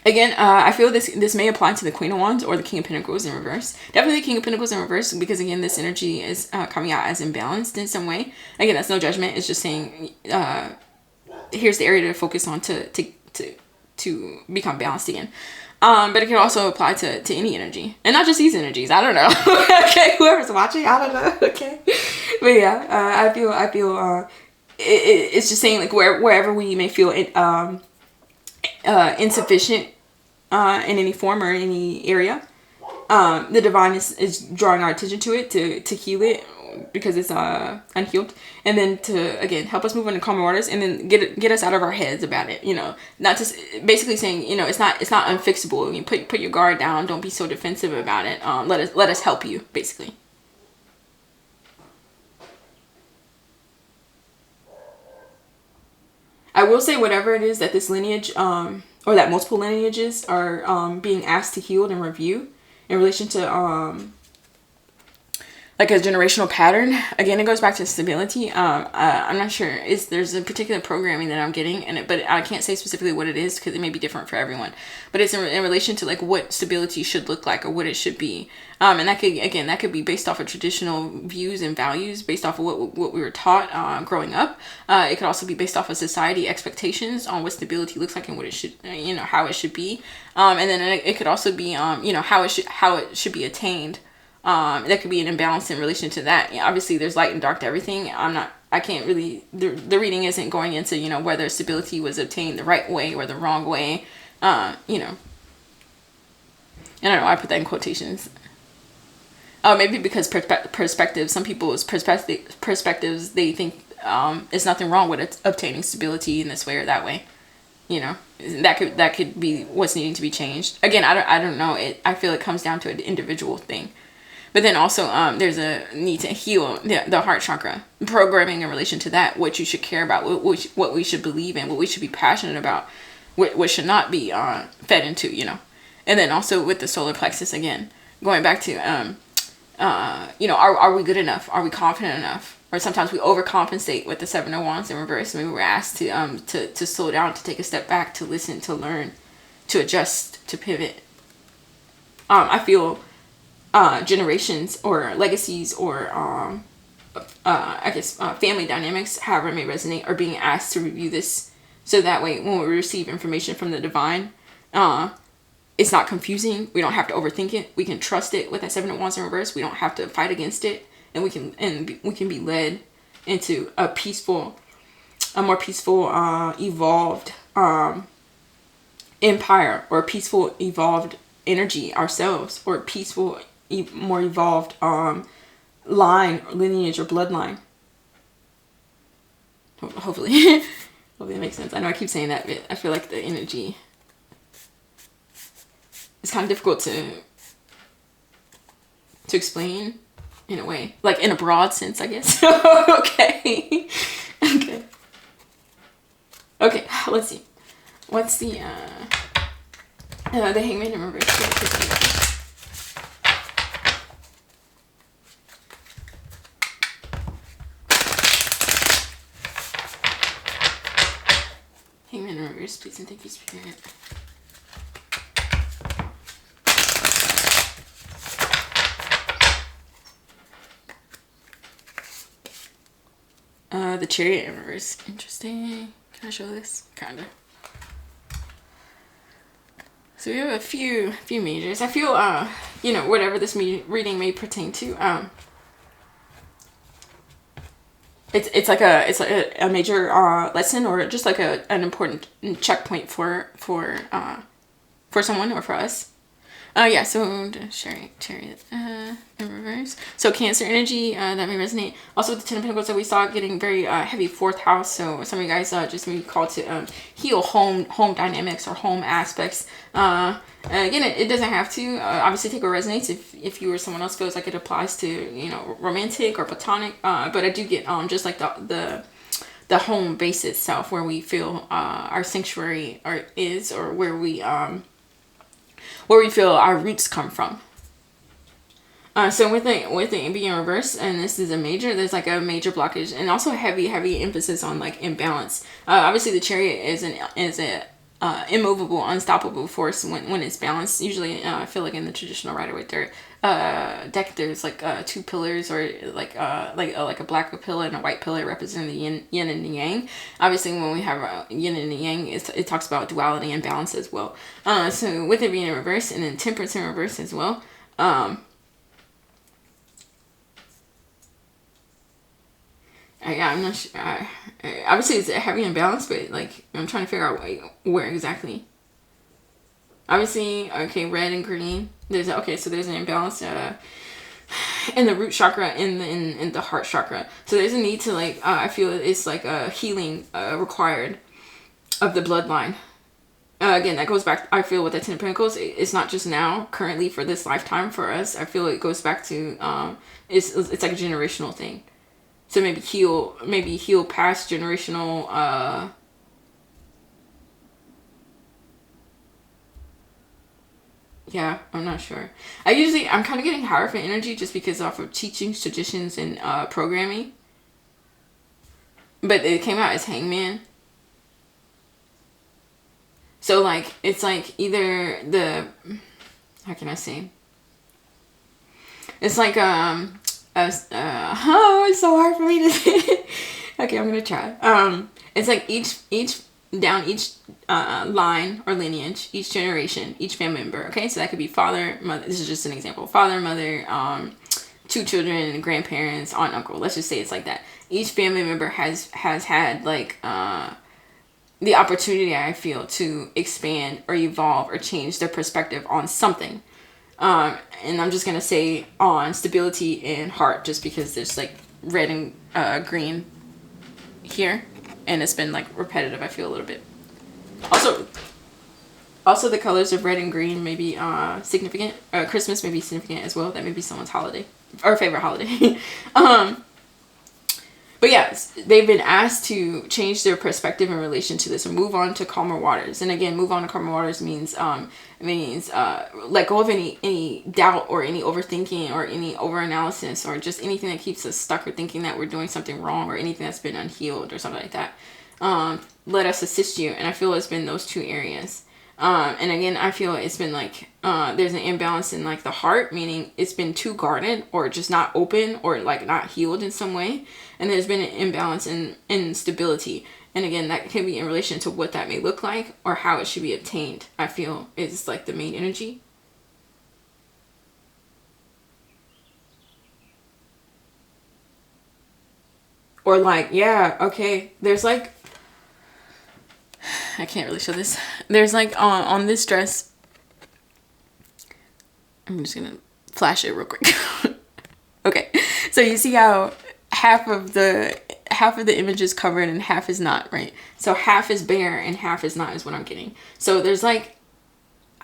Again, I feel this may apply to the Queen of Wands or the King of Pentacles in reverse. Definitely the King of Pentacles in reverse, because again, this energy is coming out as imbalanced in some way. Again, that's no judgment. It's just saying here's the area to focus on to to become balanced again. But it can also apply to any energy, and not just these energies. I don't know. Okay, whoever's watching, I don't know. Okay, but yeah, I feel it's just saying like wherever we may feel insufficient in any form or any area, the divine is drawing our attention to it to heal it because it's unhealed, and then to again help us move into calmer waters, and then get us out of our heads about it. You know, not just basically saying, you know, it's not unfixable. I mean, put your guard down. Don't be so defensive about it. Let us help you, basically. I will say whatever it is that this lineage or that multiple lineages are being asked to heal and review in relation to like a generational pattern. Again, it goes back to stability. I'm not sure. There's a particular programming that I'm getting, but I can't say specifically what it is because it may be different for everyone. But it's in relation to like what stability should look like or what it should be. And that could be based off of traditional views and values, based off of what we were taught growing up. It could also be based off of society expectations on what stability looks like and what it should, how it should be. And then it could also be, how it should be attained. There could be an imbalance in relation to that. Obviously there's light and dark to everything. I can't really, the reading isn't going into, whether stability was obtained the right way or the wrong way. And I don't know, I put that in quotations. Maybe because perspective, some people's perspectives, they think, there's nothing wrong with obtaining stability in this way or that way. That could be what's needing to be changed. Again, I don't know. I feel it comes down to an individual thing. But then also, there's a need to heal the heart chakra, programming in relation to that, what you should care about, what we should believe in, what we should be passionate about, what should not be fed into, And then also with the solar plexus, again, going back to, are we good enough? Are we confident enough? Or sometimes we overcompensate with the Seven of Wands in reverse. Maybe we're asked to slow down, to take a step back, to listen, to learn, to adjust, to pivot. I feel generations or legacies or family dynamics, however it may resonate, are being asked to review this, so that way when we receive information from the divine, it's not confusing. We don't have to overthink it. We can trust it with that Seven of Wands in reverse. We don't have to fight against it, and we can be led into a more peaceful, evolved empire, or peaceful, evolved energy ourselves, or peaceful, more evolved line, lineage, or bloodline. Hopefully hopefully it makes sense. I know I keep saying that, but I feel like the energy is kind of difficult to explain in a way, like in a broad sense, I guess. Okay. Okay, let's see. What's the Hangman in reverse? Hangman in reverse, please, and thank you, Spirit. The Chariot in reverse. Interesting. Can I show this? Kinda. So we have a few majors. I feel, whatever this reading may pertain to, it's like a major lesson, or just like an important checkpoint for someone or for us. So Chariot in reverse. So Cancer energy, that may resonate. Also with the Ten of Pentacles that we saw getting very heavy 4th house. So some of you guys just maybe called to heal home dynamics or home aspects. Again, it doesn't have to. Obviously take what resonates. If you or someone else feels like it applies to, romantic or platonic. But I do get just like the home base itself, where we feel our sanctuary is, or where we feel our roots come from. So with it being in reverse, and this is a major, there's like a major blockage, and also a heavy emphasis on like imbalance. Obviously the Chariot is immovable, unstoppable force when it's balanced. Usually, I feel like in the traditional Rider-Waite deck, there's like two pillars, or like a black pillar and a white pillar representing the yin and the yang. Obviously, when we have yin and the yang, it talks about duality and balance as well. So with it being in reverse, and then temperance in reverse as well. I'm not sure. Obviously, it's heavy and balanced, but like I'm trying to figure out where exactly. Obviously, okay, red and green. There's there's an imbalance in the root chakra, in the heart chakra. So there's a need to like I feel it's like a healing required of the bloodline. Again, that goes back, I feel, with the Ten of Pentacles. It's not just now, currently, for this lifetime for us. I feel it goes back to it's like a generational thing. So maybe heal past generational yeah, I'm not sure. I'm kind of getting Hierophant energy just because off of teachings, traditions, and programming. But it came out as Hangman. So like it's like either the, how can I say? It's like oh, it's so hard for me to say. Okay, I'm gonna try. It's like each line or lineage, each generation, each family member. Okay, so that could be father, mother. This is just an example. Father, mother, two children, grandparents, aunt, uncle. Let's just say it's like that. Each family member has had like the opportunity, I feel, to expand or evolve or change their perspective on something. And I'm just gonna say on stability and heart, just because there's like red and green here, and it's been like repetitive, I feel, a little bit. Also the colors of red and green may be significant. Christmas may be significant as well. That may be someone's holiday or favorite holiday. But yes, they've been asked to change their perspective in relation to this and move on to calmer waters. And again, move on to calmer waters means let go of any doubt or any overthinking or any overanalysis or just anything that keeps us stuck or thinking that we're doing something wrong or anything that's been unhealed or something like that. Let us assist you. And I feel it's been those two areas. And again, I feel it's been like there's an imbalance in like the heart, meaning it's been too guarded or just not open or like not healed in some way. And there's been an imbalance in stability. And again, that can be in relation to what that may look like or how it should be obtained, I feel, is like the main energy. Or like, yeah, okay, there's like, I can't really show this. There's like on this dress, I'm just gonna flash it real quick. Okay, so you see how half of the image is covered and half is not, right? So half is bare and half is not, is what I'm getting. So there's like,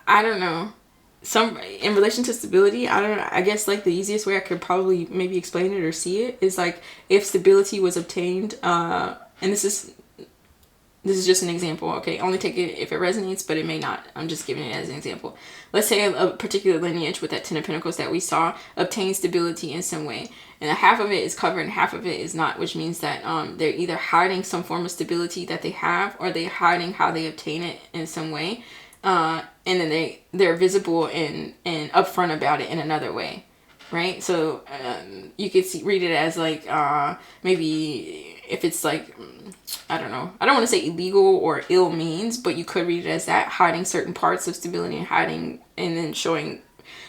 I don't know, some in relation to stability, I don't know, I guess like the easiest way I could probably maybe explain it or see it is like if stability was obtained, and this is just an example, okay? Only take it if it resonates, but it may not. I'm just giving it as an example. Let's say a particular lineage with that Ten of Pentacles that we saw obtain stability in some way. And half of it is covered and half of it is not, which means that they're either hiding some form of stability that they have or they're hiding how they obtain it in some way. And then they're visible and upfront about it in another way, right? So you could read it as like maybe if it's like, I don't know, I don't want to say illegal or ill means, but you could read it as that, hiding certain parts of stability and hiding and then showing,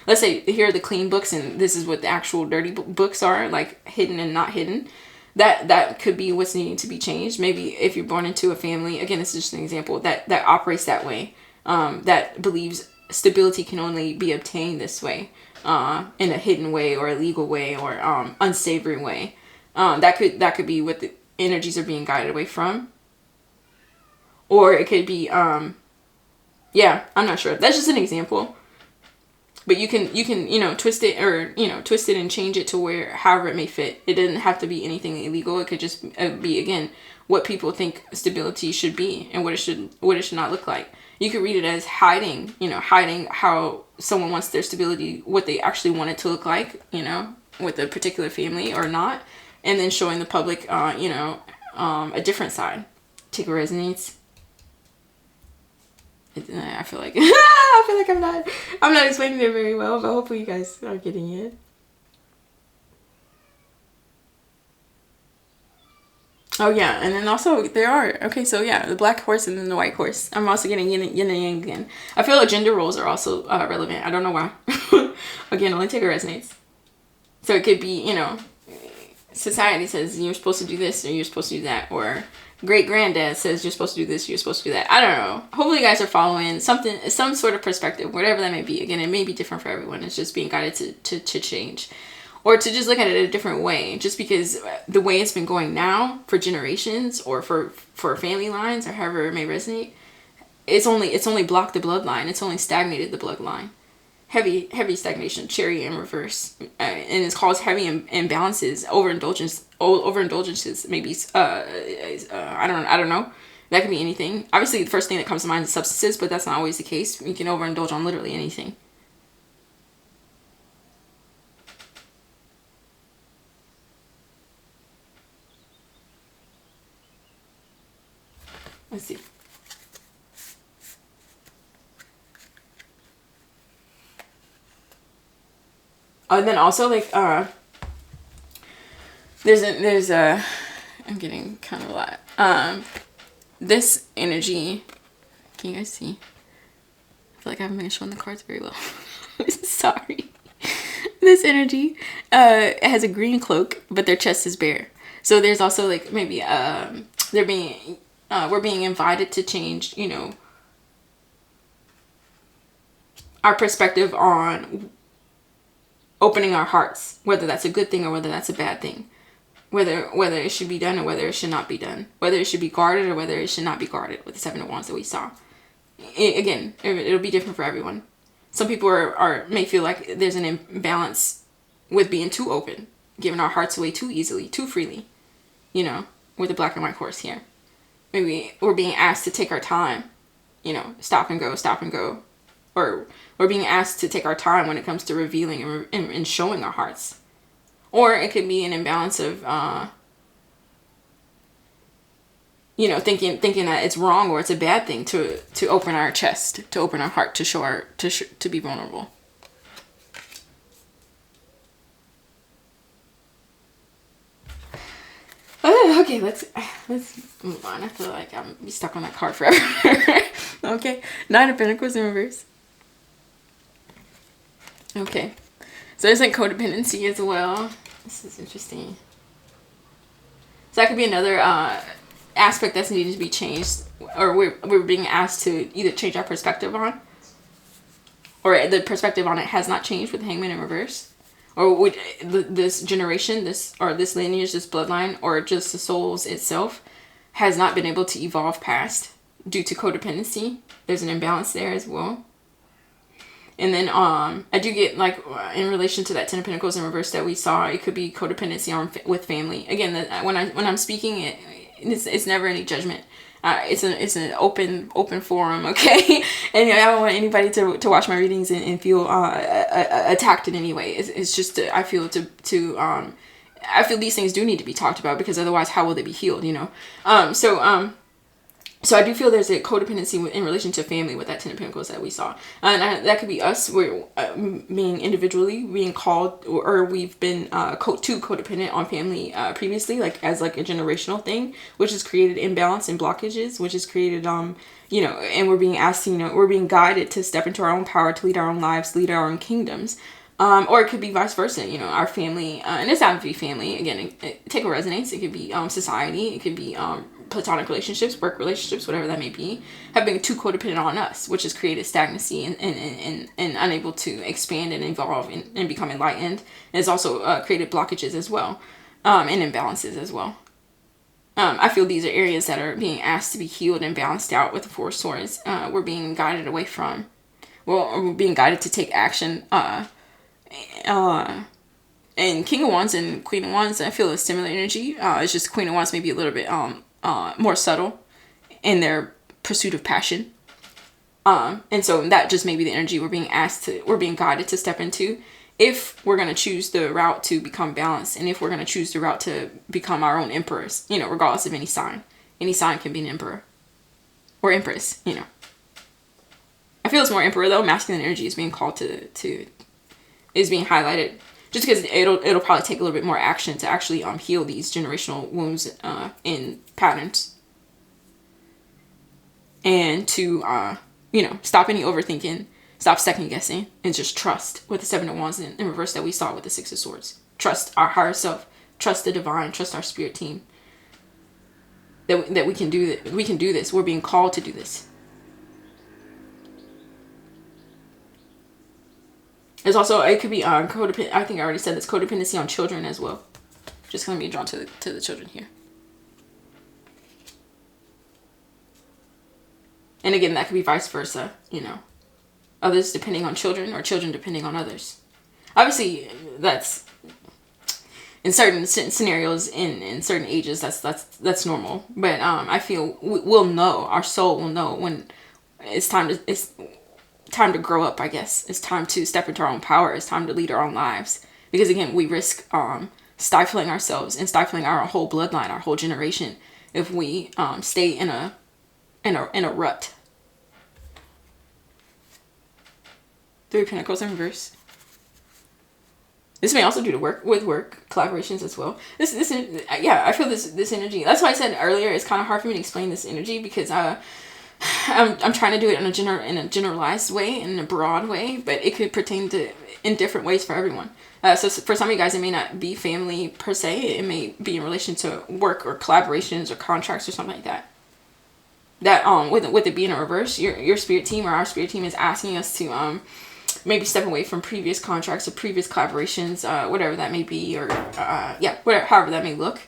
let's say here are the clean books and this is what the actual dirty books are, like hidden and not hidden. That could be what's needing to be changed. Maybe if you're born into a family, again, this is just an example, that operates that way, that believes stability can only be obtained this way, in a hidden way or a legal way or unsavory way. That could be what the energies are being guided away from. Or it could be yeah, I'm not sure. That's just an example. But you can twist it or twist it and change it to where however it may fit. It doesn't have to be anything illegal. It could just be, again, what people think stability should be and what it should not look like. You could read it as hiding how someone wants their stability, what they actually want it to look like, with a particular family or not. And then showing the public, a different side. Take what resonates. I feel like I feel like I'm not explaining it very well, but hopefully you guys are getting it. Oh yeah, and then also there are, okay, so yeah, the black horse and then the white horse. I'm also getting yin and yang again. I feel like gender roles are also relevant. I don't know why. Again, only take it resonates. So it could be, you know, society says you're supposed to do this or you're supposed to do that, or great granddad says you're supposed to do this, you're supposed to do that. I don't know. Hopefully you guys are following something, some sort of perspective, whatever that may be. Again, it may be different for everyone. It's just being guided to change, or to just look at it a different way. Just because the way it's been going now for generations, or for family lines, or however it may resonate, it's only blocked the bloodline. It's only stagnated the bloodline. Heavy stagnation, cherry in reverse, and it's caused heavy imbalances, overindulgences, maybe I don't know. That could be anything. Obviously, the first thing that comes to mind is substances, but that's not always the case. You can overindulge on literally anything. Let's see. And then also, like, there's a, I'm getting kind of a lot. This energy, can you guys see? I feel like I haven't been showing the cards very well. Sorry. This energy, it has a green cloak, but their chest is bare. So there's also like maybe we're being invited to change, you know, our perspective on opening our hearts, whether that's a good thing or whether that's a bad thing, whether it should be done or whether it should not be done, whether it should be guarded or whether it should not be guarded, with the Seven of Wands that we saw. Again, it'll be different for everyone. Some people may feel like there's an imbalance with being too open, giving our hearts away too easily, too freely, you know, with the black and white horse here. Maybe we're being asked to take our time, you know, stop and go, or we're being asked to take our time when it comes to revealing and showing our hearts. Or it could be an imbalance of, you know, thinking that it's wrong or it's a bad thing to open our chest, to open our heart, to show to be vulnerable. Okay, let's move on. I feel like I'm be stuck on that card forever. Okay, Nine of Pentacles in reverse. Okay, so there's like codependency as well. This is interesting. So that could be another aspect that's needed to be changed, or we're being asked to either change our perspective on, or the perspective on it has not changed with the Hangman in reverse, or would this generation, this lineage, this bloodline, or just the souls itself has not been able to evolve past due to codependency. There's an imbalance there as well. And then I do get, like, in relation to that Ten of Pentacles in reverse that we saw, it could be codependency with family. Again, when I'm speaking, it's never any judgment. It's an open forum, okay? And I don't want anybody to watch my readings and feel attacked in any way. It's just I feel these things do need to be talked about, because otherwise how will they be healed, you know? So I do feel there's a codependency in relation to family with that Ten of Pentacles that we saw. And that could be us, we're being individually, being called, or we've been too codependent on family previously, like as like a generational thing, which has created imbalance and blockages, which has created, you know, and we're being asked, you know, we're being guided to step into our own power, to lead our own lives, lead our own kingdoms. Or it could be vice versa, you know, our family, and it's not to be family, again, take a resonance, it could be society, it could be platonic relationships, work relationships, whatever that may be, have been too codependent on us, which has created stagnancy and unable to expand and evolve and become enlightened. And it's also created blockages as well, and imbalances as well. I feel these are areas that are being asked to be healed and balanced out with the Four of Swords. We're being guided away from, we're being guided to take action. And King of Wands and Queen of Wands, I feel a similar energy. It's just Queen of Wands may be a little bit more subtle in their pursuit of passion. And so that just may be the energy we're being guided to step into, if we're going to choose the route to become balanced, and if we're going to choose the route to become our own emperors, you know, regardless of any sign. Any sign can be an emperor or empress, you know. I feel it's more Emperor though. Masculine energy is being called is being highlighted, just because it'll probably take a little bit more action to actually heal these generational wounds in patterns, and to stop any overthinking, stop second guessing, and just trust with the Seven of Wands in reverse that we saw with the Six of Swords. Trust our higher self, trust the divine, trust our spirit team. That we can do that. We can do this. We're being called to do this. There's also, it could be codependent. I think I already said this, codependency on children as well. Just gonna be drawn to the children here. And again, that could be vice versa. Others depending on children, or children depending on others. Obviously, that's in certain scenarios, in certain ages, that's normal. But I feel we'll know, our soul will know when it's time to grow up, I guess. It's time to step into our own power. It's time to lead our own lives. Because again, we risk stifling ourselves and stifling our whole bloodline, our whole generation, if we stay in a rut. Three of Pentacles in reverse. This may also do to work collaborations as well. Yeah, I feel this energy. That's why I said earlier it's kind of hard for me to explain this energy, because I'm trying to do it in a generalized way, in a broad way, but it could pertain to in different ways for everyone. So for some of you guys, it may not be family per se. It may be in relation to work or collaborations or contracts or something like that. That with it being a reverse, your spirit team or our spirit team is asking us to maybe step away from previous contracts or previous collaborations, whatever that may be, or however that may look.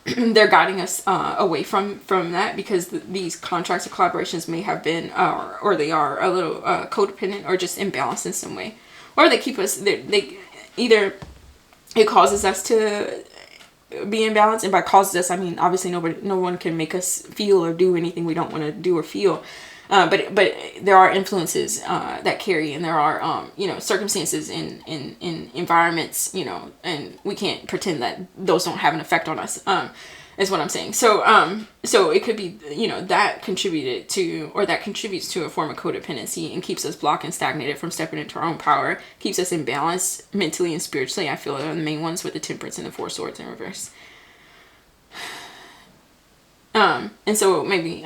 They're guiding us away from that, because these contracts or collaborations may have been or they are a little codependent or just imbalanced in some way, or they keep us. They either it causes us to be imbalanced, and by causes us, I mean obviously no one can make us feel or do anything we don't want to do or feel. But there are influences that carry, and there are circumstances in environments, and we can't pretend that those don't have an effect on us. Is what I'm saying. So it could be that contributed to, or that contributes to, a form of codependency and keeps us blocked and stagnated from stepping into our own power, keeps us imbalanced mentally and spiritually. I feel are the main ones, with the Temperance and the Four Swords in reverse. And so maybe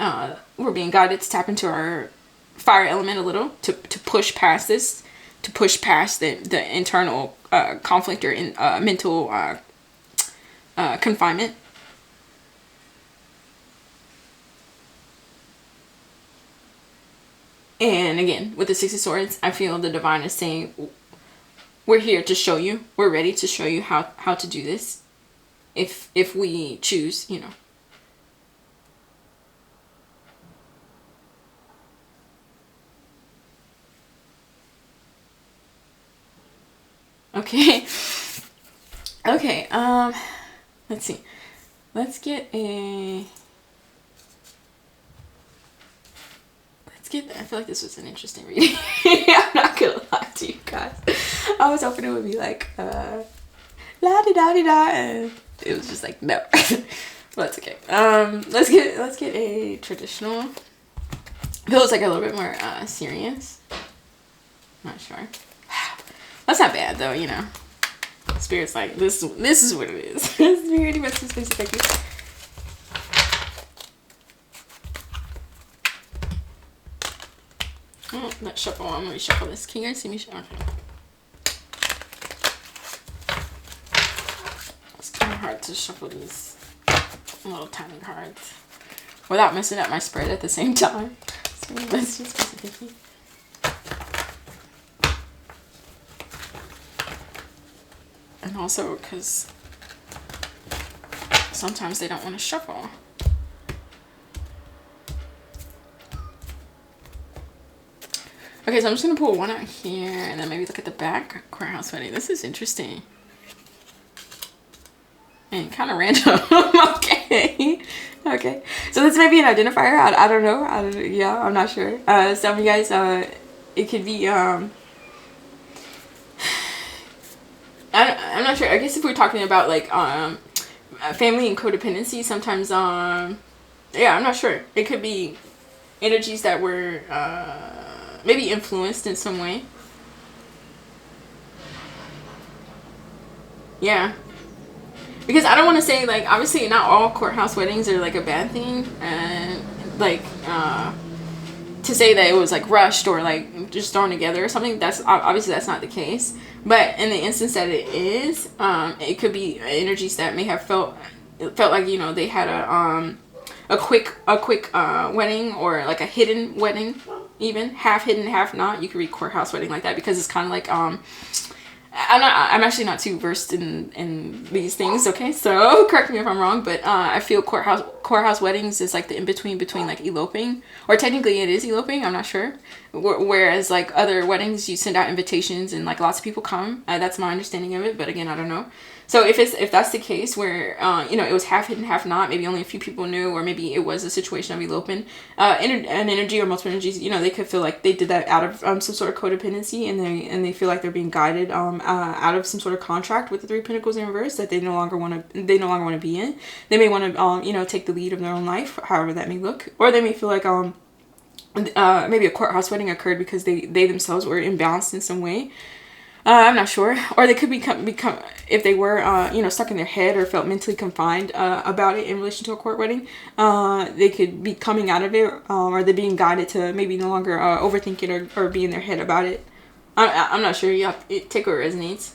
we're being guided to tap into our fire element a little, to push past this, to push past the internal conflict or mental confinement. And again, with the Six of Swords, I feel the divine is saying, we're here to show you, we're ready to show you how to do this, if we choose, Okay. Okay, let's see. Let's get I feel like this was an interesting reading. I'm not gonna lie to you guys. I was hoping it would be like, la-di-da-di-da, and it was just like, no. But it's okay. Let's get a traditional. Feels like a little bit more serious. Not sure. That's not bad though, Spirit's like, this is what it is. Spirit, investment space, thank you. Oh, let's shuffle. I'm gonna reshuffle this. Can you guys see me? Okay. It's kind of hard to shuffle these little tiny cards without messing up my spread at the same time. Spirit, investment space, thank you. And also because sometimes they don't want to shuffle. Okay, so I'm just going to pull one out here and then maybe look at the back. Court House Wedding. This is interesting. And kind of random. Okay. Okay. So this may be an identifier. I don't know. Yeah, I'm not sure. Some of you guys, it could be... I'm not sure. I guess if we're talking about like family and codependency, sometimes yeah, I'm not sure. It could be energies that were maybe influenced in some way. Yeah. Because I don't want to say, like, obviously not all courthouse weddings are like a bad thing, and like to say that it was like rushed or like just thrown together or something, that's obviously that's not the case. But in the instance that it is, it could be energies that may have felt like, you know, they had a quick wedding, or like a hidden wedding, even half hidden half not. You could read courthouse wedding like that, because it's kind of like I'm actually not too versed in these things, okay, so correct me if I'm wrong, but I feel courthouse weddings is like the in-between between like eloping, or technically it is eloping, I'm not sure. Whereas like other weddings, you send out invitations and like lots of people come. That's my understanding of it, but again, I don't know. So if that's the case where you know, it was half hidden half not, maybe only a few people knew, or maybe it was a situation of eloping, an energy or multiple energies, you know, they could feel like they did that out of some sort of codependency, and they feel like they're being guided out of some sort of contract with the Three of Pentacles in reverse that they no longer want to be in. They may want to you know, take the lead of their own life, however that may look, or they may feel like maybe a courthouse wedding occurred because they themselves were imbalanced in some way. I'm not sure. Or they could become if they were you know, stuck in their head or felt mentally confined about it in relation to a court wedding, they could be coming out of it, or they're being guided to maybe no longer overthink it, or be in their head about it. I'm not sure. Yeah, take what resonates.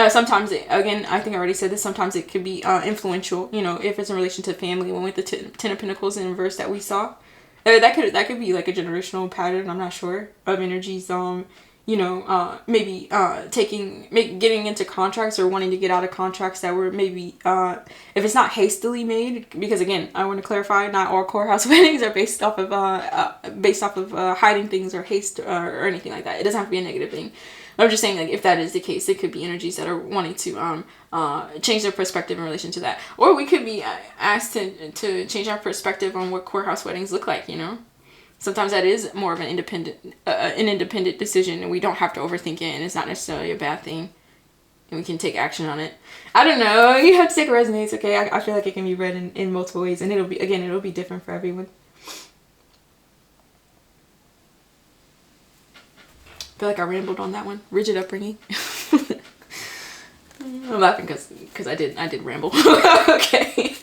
Sometimes again, I think I already said this, sometimes it could be influential, you know, if it's in relation to family. When with the Ten of Pentacles in reverse that we saw, that could be like a generational pattern, I'm not sure, of energies, you know, maybe getting into contracts, or wanting to get out of contracts that were maybe, if it's not hastily made, because again, I want to clarify, not all courthouse weddings are based off of hiding things or haste, or anything like that. It doesn't have to be a negative thing. I'm just saying, like, if that is the case, it could be energies that are wanting to change their perspective in relation to that, or we could be asked to change our perspective on what courthouse weddings look like, you know. Sometimes that is more of an independent decision, and we don't have to overthink it, and it's not necessarily a bad thing, and we can take action on it. I don't know. You have to take what resonates, okay? I feel like it can be read in multiple ways, and it'll be different for everyone. I feel like I rambled on that one. Rigid upbringing. I'm laughing because I did ramble. Okay.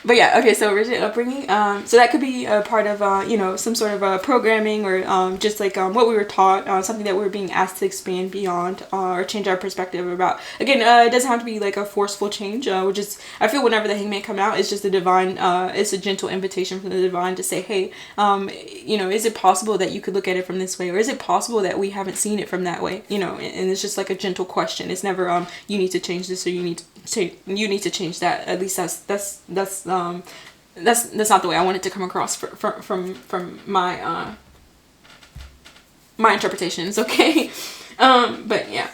But yeah, okay, so rigid upbringing, so that could be a part of you know, some sort of programming, or just like what we were taught, something that we were being asked to expand beyond, or change our perspective about. Again, it doesn't have to be like a forceful change, which is, I feel whenever the Hangman come out, it's just a divine, it's a gentle invitation from the divine to say, hey, you know, is it possible that you could look at it from this way, or is it possible that we haven't seen it from that way, you know? And it's just like a gentle question. It's never you need to change this, or you need to change that. At least that's not the way I want it to come across from my my interpretations, okay? But yeah.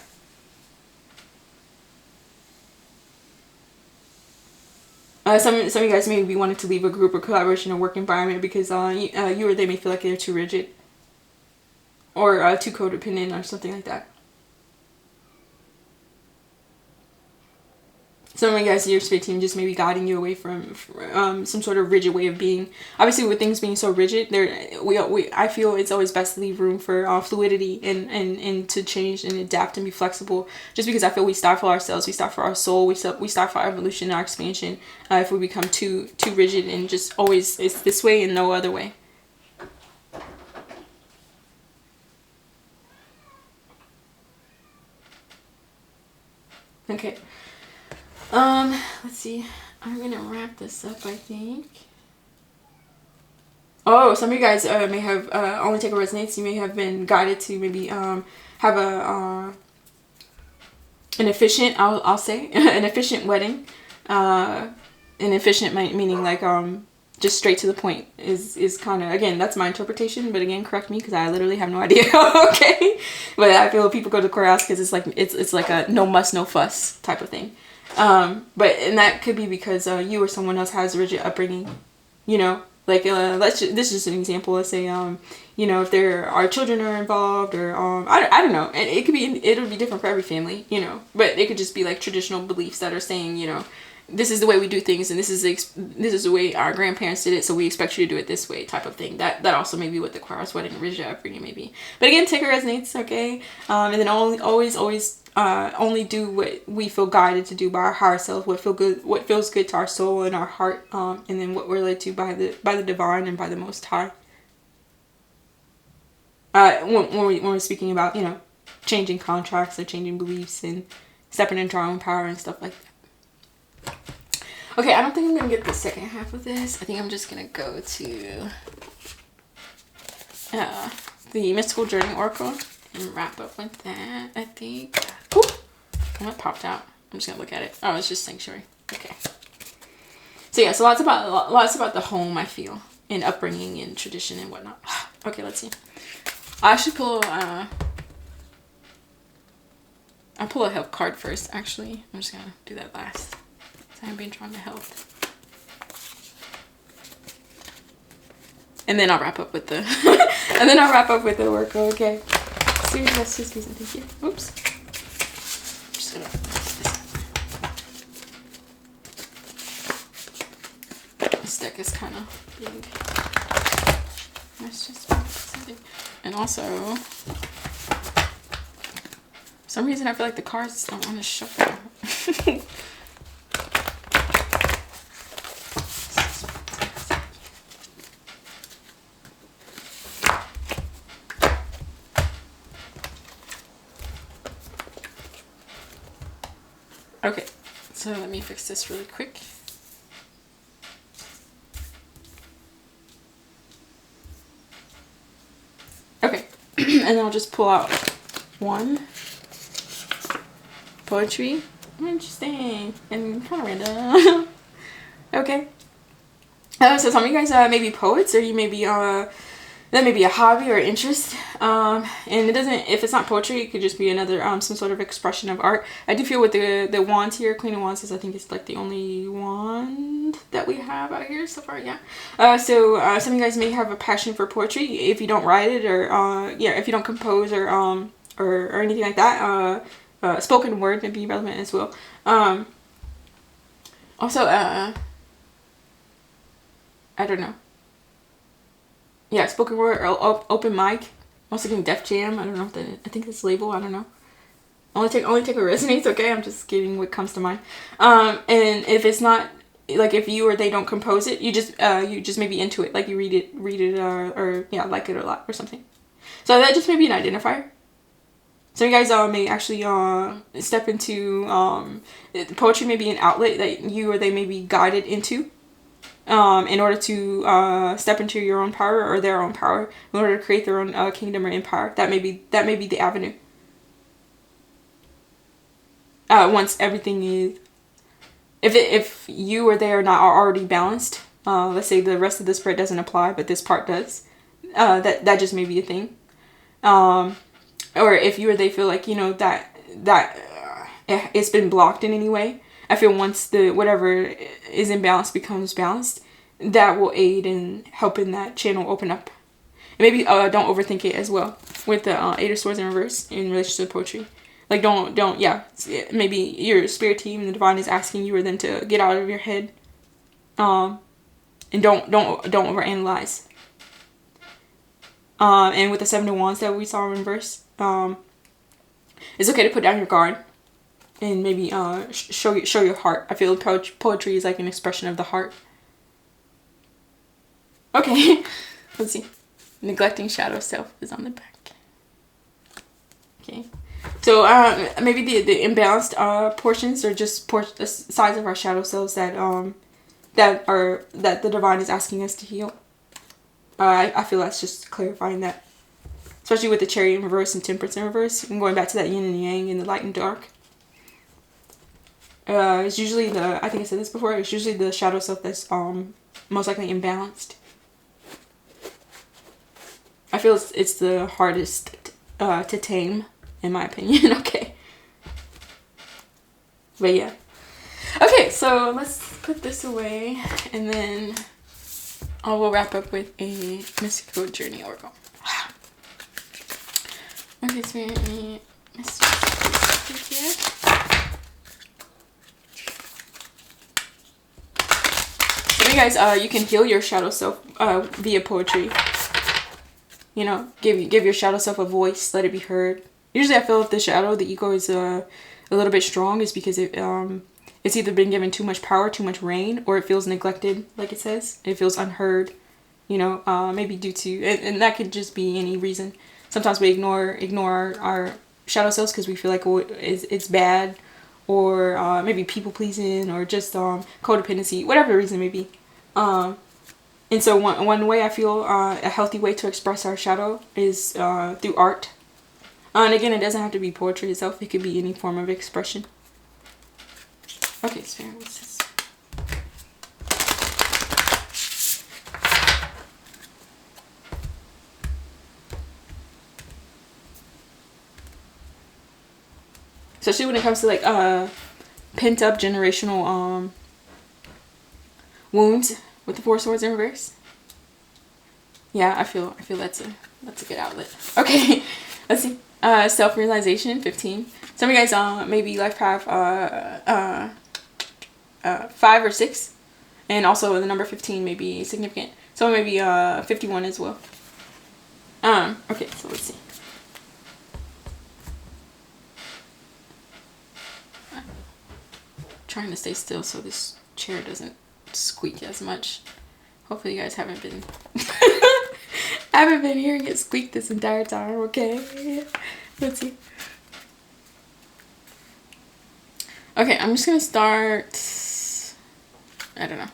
Some of you guys may be wanting to leave a group or collaboration or work environment because you or they may feel like they're too rigid, or too codependent, or something like that. Some of you guys, your spirit team just may be guiding you away from some sort of rigid way of being. Obviously, with things being so rigid, I feel it's always best to leave room for fluidity and to change and adapt and be flexible. Just because I feel we stifle ourselves, we stifle our soul, we stifle our evolution, our expansion, if we become too rigid and just always it's this way and no other way. Okay. Let's see. I'm gonna wrap this up, I think. Oh, some of you guys may have only take a resonates. You may have been guided to maybe have an efficient, I'll say, an efficient wedding. An efficient meaning like just straight to the point is kind of, again, that's my interpretation, but again, correct me because I literally have no idea. Okay, but I feel people go to courthouse because it's like a no muss no fuss type of thing. And that could be because you or someone else has a rigid upbringing, you know, like this is just an example. Let's say you know, if there are children are involved, or I don't know, and it'll be different for every family, you know, but it could just be like traditional beliefs that are saying, you know, this is the way we do things, and this is the way our grandparents did it, so we expect you to do it this way, type of thing. That also may be what the choir's wedding original upbringing may be. But again, take it resonates, okay? And then always only do what we feel guided to do by our higher self, what feels good to our soul and our heart, and then what we're led to by the divine and by the Most High. When we're speaking about, you know, changing contracts or changing beliefs and stepping into our own power and stuff like that. Okay, I don't think I'm gonna get the second half of this. I think I'm just gonna go to the Mystical Journey Oracle and wrap up with that, I think. Ooh, oh, it popped out. I'm just gonna look at it. Oh, it's just Sanctuary. Okay. So yeah, so lots about the home, I feel, and upbringing and tradition and whatnot. Okay, let's see. I should pull I'll pull a help card first, actually. I'm just gonna do that last. I've been trying to help. And then I'll wrap up with the oracle, okay? Serious justice, please and thank you. Oops. I'm just gonna this deck is kind of big. Let's just something. And also, for some reason I feel like the cards don't want to shuffle. Okay, so let me fix this really quick. Okay, and I'll just pull out one. Poetry. Interesting. And kind of random. Okay. So some of you guys may be poets, or you may be that may be a hobby or interest, and it doesn't, if it's not poetry, it could just be another some sort of expression of art. I do feel with the wand here, Queen of Wands, is I think it's like the only wand that we have out here so far. Yeah. So some of you guys may have a passion for poetry if you don't write it, or yeah, if you don't compose or anything like that. Spoken word may be relevant as well. Also, I don't know. Yeah, spoken word or open mic. Also getting Def Jam. I don't know if I think it's label. I don't know. Only take what resonates. Okay, I'm just getting what comes to mind. And if it's not, like, if you or they don't compose it, you just maybe into it. Like you read it, or yeah, like it a lot or something. So that just may be an identifier. So you guys may actually step into poetry may be an outlet that you or they may be guided into. In order to step into your own power or their own power, in order to create their own kingdom or empire. That may be the avenue. Once everything is, if you or they are already balanced, let's say the rest of this part doesn't apply, but this part does, that just may be a thing. Or if you or they feel like, you know, that it's been blocked in any way. I feel once whatever is imbalanced becomes balanced, that will aid in helping that channel open up. And maybe don't overthink it as well with the Eight of Swords in reverse in relation to poetry. Like don't yeah, maybe your spirit team and the divine is asking you or them to get out of your head, and don't overanalyze. And with the Seven of Wands that we saw in reverse, it's okay to put down your guard. And maybe show your heart. I feel poetry is like an expression of the heart. Okay, let's see. Neglecting shadow self is on the back. Okay, so maybe the imbalanced portions are just the sides of our shadow selves that the divine is asking us to heal. I feel that's just clarifying that, especially with the Chariot in reverse and Temperance in reverse, and going back to that yin and yang and the light and dark. It's usually I think I said this before, it's usually the shadow self that's most likely imbalanced. I feel it's the hardest to tame, in my opinion. Okay. But yeah. Okay, so let's put this away, and then I will wrap up with a Mystical Journey Oracle. Okay, so we need Mystical here. of you guys, you can heal your shadow self via poetry. You know, give your shadow self a voice, let it be heard. Usually I feel if the shadow, the ego is a little bit strong, is because it's either been given too much power, too much reign, or it feels neglected, like it says. It feels unheard, you know, maybe due to, and that could just be any reason. Sometimes we ignore our shadow selves because we feel like it's bad, or maybe people pleasing, or just codependency, whatever the reason may be. And so one way I feel a healthy way to express our shadow is through art. And again, it doesn't have to be poetry itself. It could be any form of expression. Okay, Spirit, what's this? Especially when it comes to like pent up generational wounds with the Four Swords in reverse. Yeah, I feel that's a good outlet. Okay, let's see. Self-realization, 15. Some of you guys maybe life path 5 or 6, and also the number 15 may be significant. So maybe 51 as well. Okay, so let's see. Trying to stay still so this chair doesn't squeak as much. Hopefully you guys haven't been hearing it squeak this entire time. Okay, let's see. Okay, I'm just gonna start, I don't know,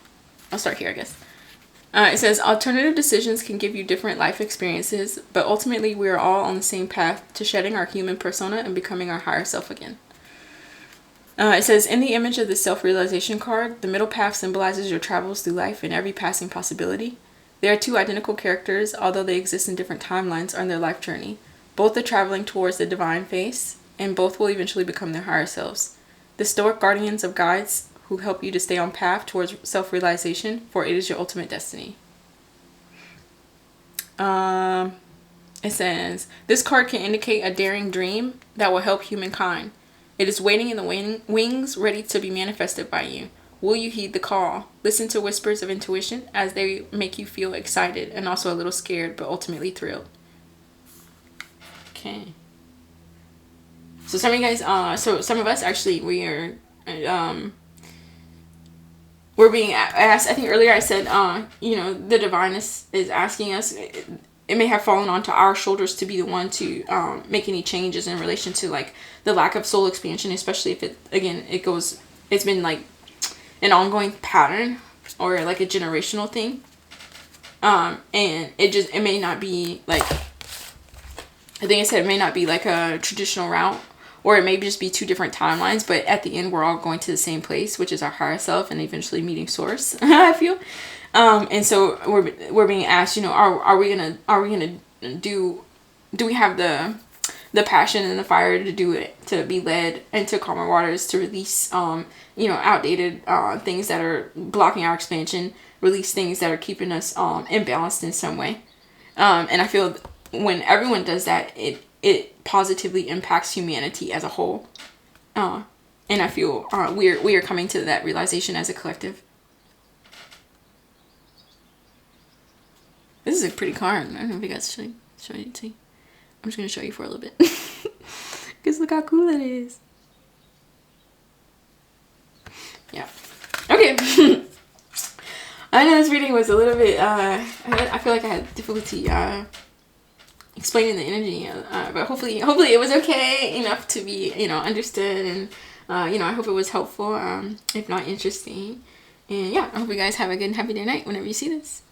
I'll start here, I guess. It says, alternative decisions can give you different life experiences, but ultimately we are all on the same path to shedding our human persona and becoming our higher self again. It says, in the image of the self-realization card, the middle path symbolizes your travels through life and every passing possibility. There are two identical characters, although they exist in different timelines on their life journey. Both are traveling towards the divine face, and both will eventually become their higher selves. The stoic guardians of guides who help you to stay on path towards self-realization, for it is your ultimate destiny. It says, this card can indicate a daring dream that will help humankind. It is waiting in the wings, ready to be manifested by you. Will you heed the call? Listen to whispers of intuition as they make you feel excited and also a little scared, but ultimately thrilled. Okay. So some of you guys, so some of us actually, we're being asked. I think earlier I said, you know, the divine is asking us. It may have fallen onto our shoulders to be the one to make any changes in relation to like the lack of soul expansion, especially if it's been like an ongoing pattern or like a generational thing. And it may not be like, I think I said it may not be like a traditional route, or it may just be two different timelines, but at the end we're all going to the same place, which is our higher self and eventually meeting source. I feel. And so we're being asked, you know, are we gonna do we have the passion and the fire to do it, to be led into calmer waters, to release you know, outdated things that are blocking our expansion, release things that are keeping us imbalanced in some way. And I feel when everyone does that, it positively impacts humanity as a whole. And I feel we are coming to that realization as a collective. This is a pretty card. I don't know if you guys show you to. I'm just gonna show you for a little bit. Because look how cool it is. Yeah. Okay. I know this reading was a little bit, I feel like I had difficulty explaining the energy, but hopefully it was okay enough to be, you know, understood, and you know, I hope it was helpful, if not interesting. And yeah, I hope you guys have a good and happy day night whenever you see this.